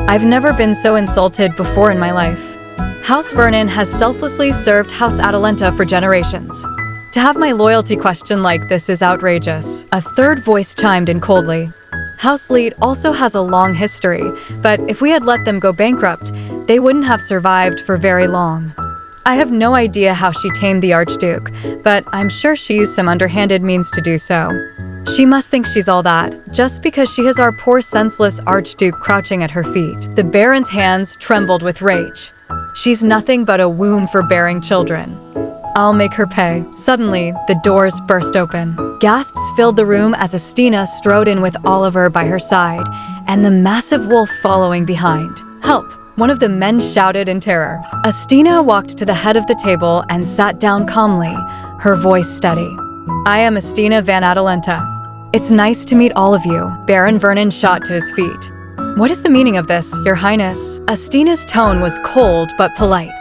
I've never been so insulted before in my life. House Vernon has selflessly served House Adalenta for generations. To have my loyalty questioned like this is outrageous. A third voice chimed in coldly. House Leet also has a long history, but if we had let them go bankrupt, they wouldn't have survived for very long. I have no idea how she tamed the Archduke, but I'm sure she used some underhanded means to do so. She must think she's all that, just because she has our poor senseless Archduke crouching at her feet. The Baron's hands trembled with rage. She's nothing but a womb for bearing children. I'll make her pay. Suddenly, the doors burst open. Gasps filled the room as Astina strode in with Oliver by her side, and the massive wolf following behind. Help! One of the men shouted in terror. Astina walked to the head of the table and sat down calmly, her voice steady. I am Astina van Adalenta. It's nice to meet all of you. Baron Vernon shot to his feet. What is the meaning of this, Your Highness? Astina's tone was cold but polite.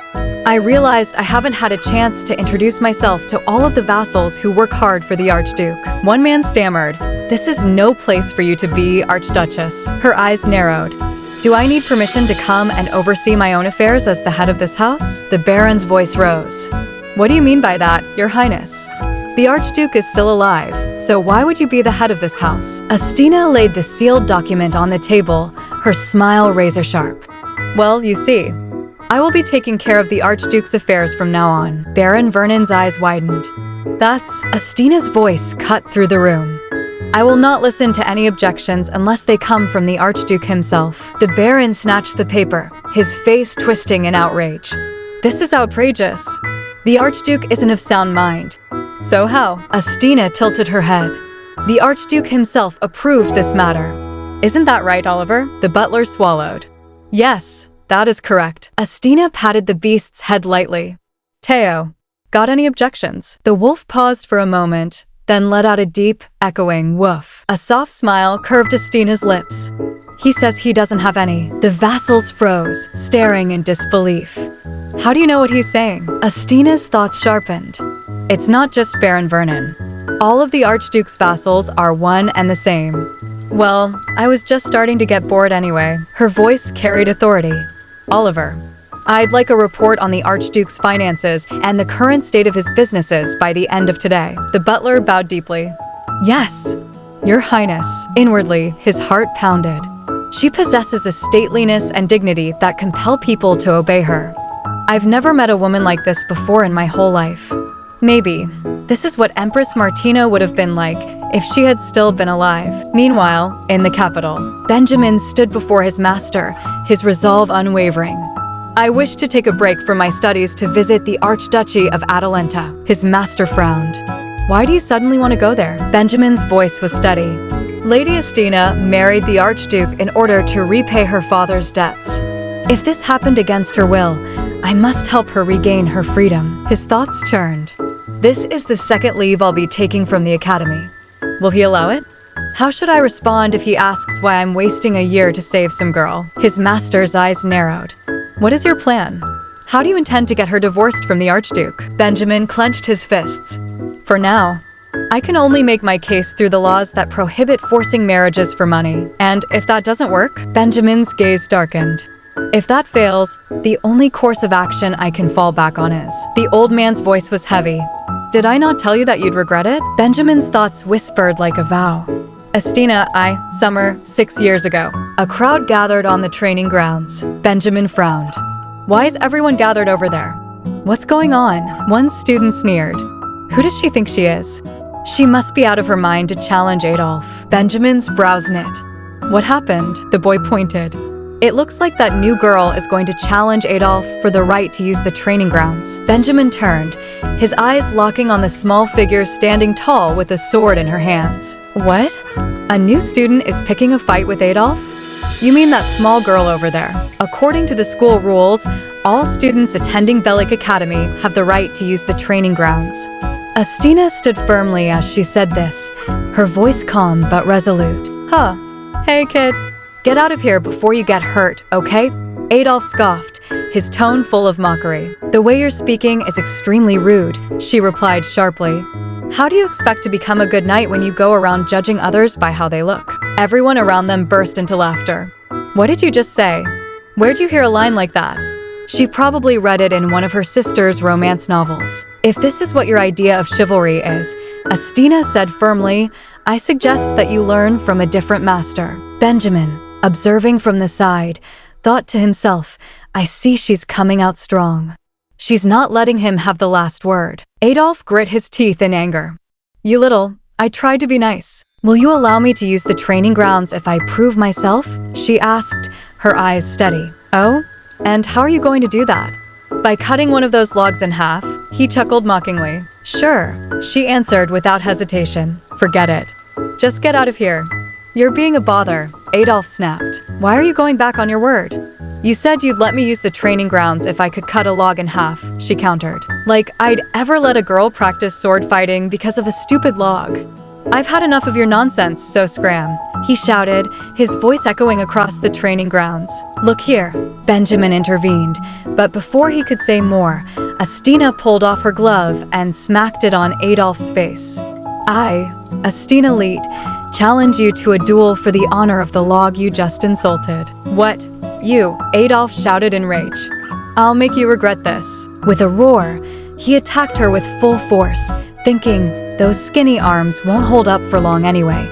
I realized I haven't had a chance to introduce myself to all of the vassals who work hard for the Archduke. One man stammered, "This is no place for you to be, Archduchess." Her eyes narrowed. Do I need permission to come and oversee my own affairs as the head of this house? The Baron's voice rose. What do you mean by that, Your Highness? The Archduke is still alive, so why would you be the head of this house? Astina laid the sealed document on the table, her smile razor-sharp. Well, you see, I will be taking care of the Archduke's affairs from now on. Baron Vernon's eyes widened. That's... Astina's voice cut through the room. I will not listen to any objections unless they come from the Archduke himself. The Baron snatched the paper, his face twisting in outrage. This is outrageous. The Archduke isn't of sound mind. So how? Astina tilted her head. The Archduke himself approved this matter. Isn't that right, Oliver? The butler swallowed. Yes. That is correct. Astina patted the beast's head lightly. Teo, got any objections? The wolf paused for a moment, then let out a deep, echoing woof. A soft smile curved Astina's lips. He says he doesn't have any. The vassals froze, staring in disbelief. How do you know what he's saying? Astina's thoughts sharpened. It's not just Baron Vernon. All of the Archduke's vassals are one and the same. Well, I was just starting to get bored anyway. Her voice carried authority. Oliver, I'd like a report on the Archduke's finances and the current state of his businesses by the end of today. The butler bowed deeply. Yes, Your Highness. Inwardly, his heart pounded. She possesses a stateliness and dignity that compel people to obey her. I've never met a woman like this before in my whole life. Maybe this is what Empress Martina would have been like if she had still been alive. Meanwhile, in the capital, Benjamin stood before his master, his resolve unwavering. I wish to take a break from my studies to visit the Archduchy of Adalenta. His master frowned. Why do you suddenly want to go there? Benjamin's voice was steady. Lady Estina married the Archduke in order to repay her father's debts. If this happened against her will, I must help her regain her freedom. His thoughts churned. This is the second leave I'll be taking from the academy. Will he allow it? How should I respond if he asks why I'm wasting a year to save some girl? His master's eyes narrowed. What is your plan? How do you intend to get her divorced from the Archduke? Benjamin clenched his fists. For now, I can only make my case through the laws that prohibit forcing marriages for money. And if that doesn't work, Benjamin's gaze darkened. If that fails, the only course of action I can fall back on is... The old man's voice was heavy. Did I not tell you that you'd regret it? Benjamin's thoughts whispered like a vow. Estina, summer, 6 years ago. A crowd gathered on the training grounds. Benjamin frowned. Why is everyone gathered over there? What's going on? One student sneered. Who does she think she is? She must be out of her mind to challenge Adolf. Benjamin's brows knit. What happened? The boy pointed. It looks like that new girl is going to challenge Adolf for the right to use the training grounds. Benjamin turned, his eyes locking on the small figure standing tall with a sword in her hands. What? A new student is picking a fight with Adolf? You mean that small girl over there? According to the school rules, all students attending Bellic Academy have the right to use the training grounds. Astina stood firmly as she said this, her voice calm but resolute. Huh. Hey, kid. Get out of here before you get hurt, okay? Adolf scoffed, his tone full of mockery. The way you're speaking is extremely rude, she replied sharply. How do you expect to become a good knight when you go around judging others by how they look? Everyone around them burst into laughter. What did you just say? Where'd you hear a line like that? She probably read it in one of her sister's romance novels. If this is what your idea of chivalry is, Astina said firmly, I suggest that you learn from a different master. Benjamin, observing from the side, thought to himself, I see she's coming out strong. She's not letting him have the last word. Adolf grit his teeth in anger. You little, I tried to be nice. Will you allow me to use the training grounds if I prove myself? She asked, her eyes steady. Oh? And how are you going to do that? By cutting one of those logs in half, he chuckled mockingly. Sure, she answered without hesitation. Forget it. Just get out of here. You're being a bother, Adolf snapped. Why are you going back on your word? You said you'd let me use the training grounds if I could cut a log in half, she countered. Like I'd ever let a girl practice sword fighting because of a stupid log. I've had enough of your nonsense, so scram, he shouted, his voice echoing across the training grounds. Look here, Benjamin intervened, but before he could say more, Astina pulled off her glove and smacked it on Adolf's face. I, Astina Leet, challenge you to a duel for the honor of the log you just insulted. What? You, Adolf shouted in rage. I'll make you regret this. With a roar, he attacked her with full force, thinking those skinny arms won't hold up for long anyway.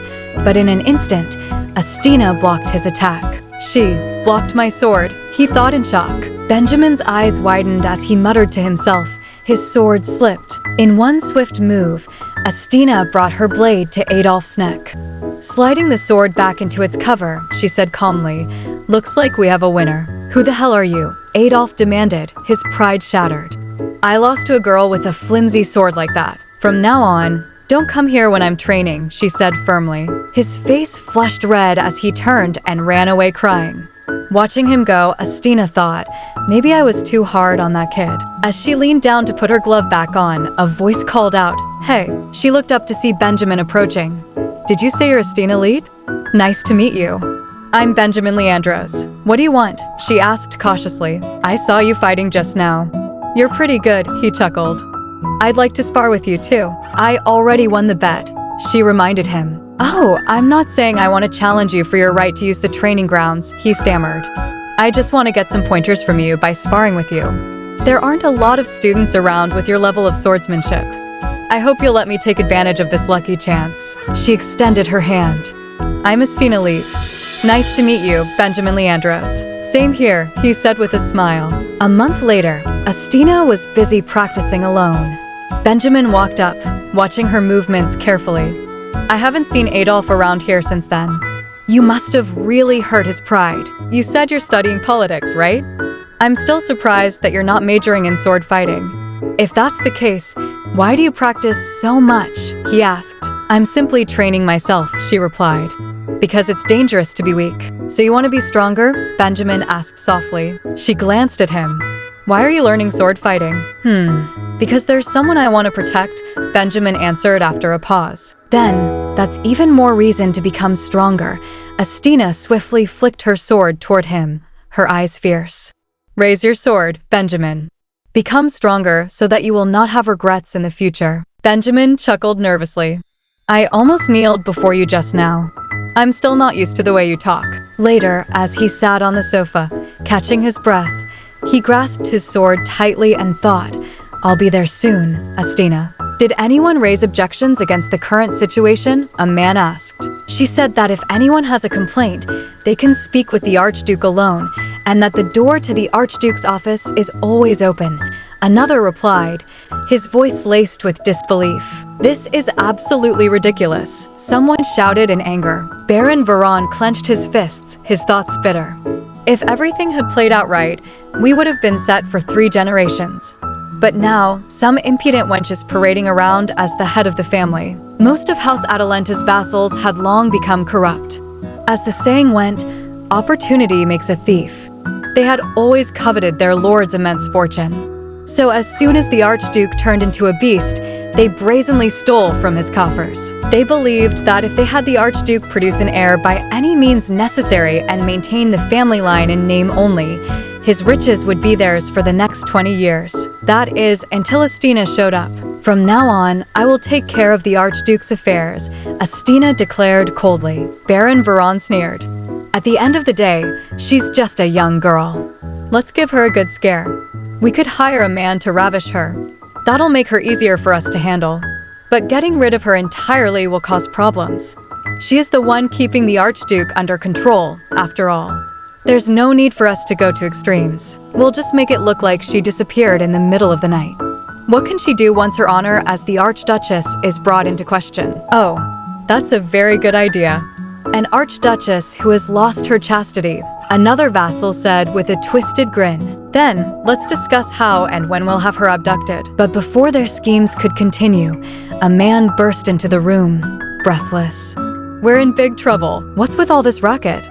But in an instant, Astina blocked his attack. She blocked my sword, he thought in shock. Benjamin's eyes widened as he muttered to himself. His sword slipped. In one swift move, Astina brought her blade to Adolf's neck. Sliding the sword back into its cover, she said calmly, "Looks like we have a winner." "Who the hell are you?" Adolf demanded, his pride shattered. "I lost to a girl with a flimsy sword like that. From now on, don't come here when I'm training," she said firmly. His face flushed red as he turned and ran away crying. Watching him go, Astina thought, maybe I was too hard on that kid. As she leaned down to put her glove back on, a voice called out, "Hey." She looked up to see Benjamin approaching. "Did you say you're Astina Leet? Nice to meet you. I'm Benjamin Leandros. What do you want?" she asked cautiously. "I saw you fighting just now." "You're pretty good," he chuckled. "I'd like to spar with you too." "I already won the bet," she reminded him. "Oh, I'm not saying I want to challenge you for your right to use the training grounds," he stammered. "I just want to get some pointers from you by sparring with you. There aren't a lot of students around with your level of swordsmanship. I hope you'll let me take advantage of this lucky chance." She extended her hand. "I'm Astina Leet. Nice to meet you, Benjamin Leandros." "Same here," he said with a smile. A month later, Astina was busy practicing alone. Benjamin walked up, watching her movements carefully. "I haven't seen Adolf around here since then. You must have really hurt his pride. You said you're studying politics, right? I'm still surprised that you're not majoring in sword fighting. If that's the case, why do you practice so much?" he asked. "I'm simply training myself," she replied. "Because it's dangerous to be weak." "So you want to be stronger?" Benjamin asked softly. She glanced at him. "Why are you learning sword fighting?" Because there's someone I want to protect," Benjamin answered after a pause. "Then, that's even more reason to become stronger." Astina swiftly flicked her sword toward him, her eyes fierce. "Raise your sword, Benjamin. Become stronger so that you will not have regrets in the future." Benjamin chuckled nervously. "I almost kneeled before you just now. I'm still not used to the way you talk." Later, as he sat on the sofa, catching his breath, he grasped his sword tightly and thought, "I'll be there soon, Astina." "Did anyone raise objections against the current situation?" a man asked. She said that if anyone has a complaint, they can speak with the Archduke alone, and that the door to the Archduke's office is always open. Another replied, his voice laced with disbelief. "This is absolutely ridiculous." Someone shouted in anger. Baron Veron clenched his fists, his thoughts bitter. If everything had played out right, we would have been set for 3 generations. But now, some impudent wench is parading around as the head of the family. Most of House Adalenta's vassals had long become corrupt. As the saying went, opportunity makes a thief. They had always coveted their lord's immense fortune. So as soon as the Archduke turned into a beast, they brazenly stole from his coffers. They believed that if they had the Archduke produce an heir by any means necessary and maintain the family line in name only, his riches would be theirs for the next 20 years. That is, until Astina showed up. "From now on, I will take care of the Archduke's affairs," Astina declared coldly. Baron Veron sneered. "At the end of the day, she's just a young girl. Let's give her a good scare. We could hire a man to ravish her. That'll make her easier for us to handle. But getting rid of her entirely will cause problems. She is the one keeping the Archduke under control, after all. There's no need for us to go to extremes. We'll just make it look like she disappeared in the middle of the night. What can she do once her honor as the Archduchess is brought into question? Oh, That's a very good idea. An archduchess who has lost her chastity, another vassal said with a twisted grin. Then, let's discuss how and when we'll have her abducted. But before their schemes could continue, a man burst into the room, breathless. We're in big trouble. What's with all this racket?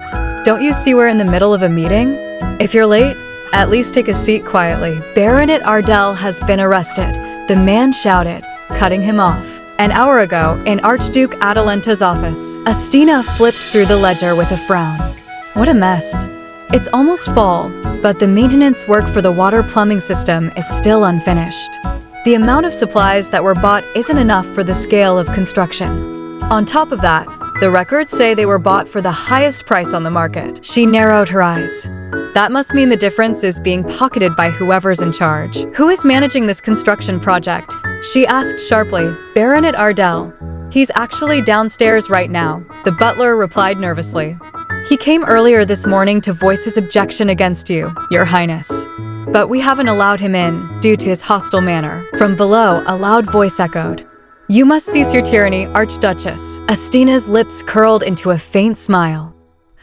Don't you see we're in the middle of a meeting? If you're late, at least take a seat quietly. Baronet Ardell has been arrested, the man shouted, cutting him off. An hour ago, in Archduke Adalenta's office, Astina flipped through the ledger with a frown. What a mess. It's almost fall, but the maintenance work for the water plumbing system is still unfinished. The amount of supplies that were bought isn't enough for the scale of construction. On top of that, the records say they were bought for the highest price on the market. She narrowed her eyes. That must mean the difference is being pocketed by whoever's in charge. Who is managing this construction project? She asked sharply. Baronet Ardell. He's actually downstairs right now, the butler replied nervously. He came earlier this morning to voice his objection against you, Your Highness. But we haven't allowed him in, due to his hostile manner. From below, a loud voice echoed. You must cease your tyranny, Archduchess. Astina's lips curled into a faint smile.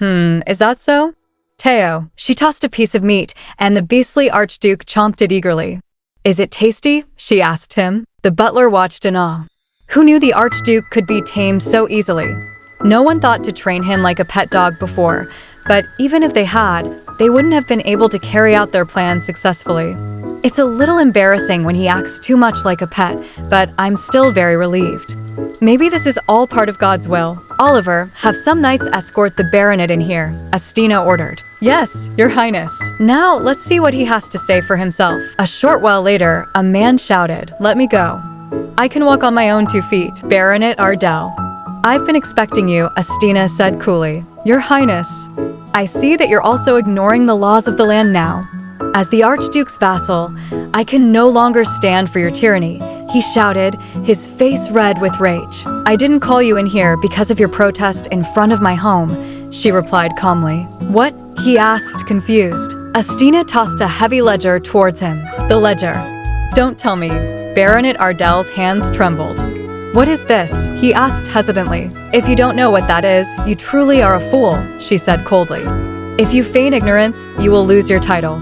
Is that so? Teo. She tossed a piece of meat, and the beastly Archduke chomped it eagerly. Is it tasty? She asked him. The butler watched in awe. Who knew the Archduke could be tamed so easily? No one thought to train him like a pet dog before, but even if they had, they wouldn't have been able to carry out their plan successfully. It's a little embarrassing when he acts too much like a pet, but I'm still very relieved. Maybe this is all part of God's will. Oliver, have some knights escort the baronet in here, Astina ordered. Yes, Your Highness. Now, let's see what he has to say for himself. A short while later, a man shouted, Let me go. I can walk on my own 2 feet, Baronet Ardell. I've been expecting you, Astina said coolly. Your Highness. I see that you're also ignoring the laws of the land now. As the Archduke's vassal, I can no longer stand for your tyranny, he shouted, his face red with rage. I didn't call you in here because of your protest in front of my home, she replied calmly. What? He asked, confused. Astina tossed a heavy ledger towards him. The ledger. Don't tell me. Baronet Ardell's hands trembled. What is this? He asked hesitantly. If you don't know what that is, you truly are a fool, she said coldly. If you feign ignorance, you will lose your title.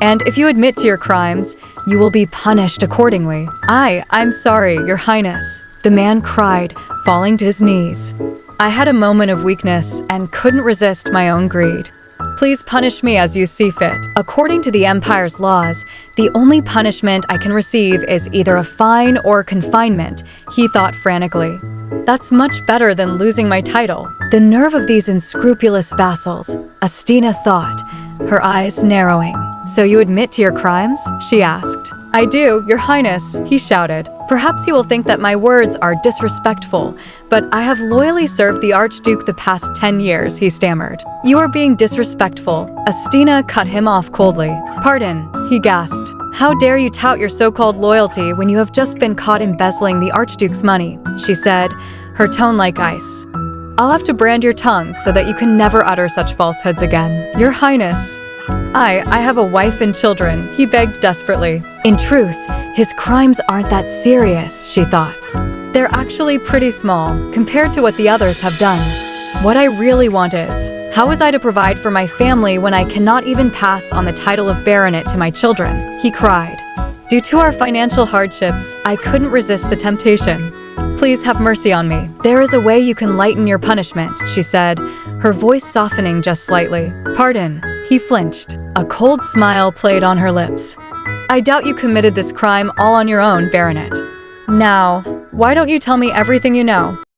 And if you admit to your crimes, you will be punished accordingly. I'm sorry, Your Highness, the man cried, falling to his knees. I had a moment of weakness and couldn't resist my own greed. Please punish me as you see fit. According to the Empire's laws, the only punishment I can receive is either a fine or confinement, he thought frantically. That's much better than losing my title. The nerve of these unscrupulous vassals, Astina thought, her eyes narrowing. So you admit to your crimes? She asked. I do, Your Highness, he shouted. Perhaps you will think that my words are disrespectful, but I have loyally served the Archduke the past 10 years, he stammered. You are being disrespectful. Astina cut him off coldly. Pardon, he gasped. How dare you tout your so-called loyalty when you have just been caught embezzling the Archduke's money, she said, her tone like ice. I'll have to brand your tongue so that you can never utter such falsehoods again. Your Highness. I have a wife and children, he begged desperately. In truth, his crimes aren't that serious, she thought. They're actually pretty small, compared to what the others have done. What I really want is, how was I to provide for my family when I cannot even pass on the title of baronet to my children? He cried. Due to our financial hardships, I couldn't resist the temptation. Please have mercy on me. There is a way you can lighten your punishment, she said, her voice softening just slightly. Pardon. He flinched. A cold smile played on her lips. I doubt you committed this crime all on your own, Baronet. Now, why don't you tell me everything you know?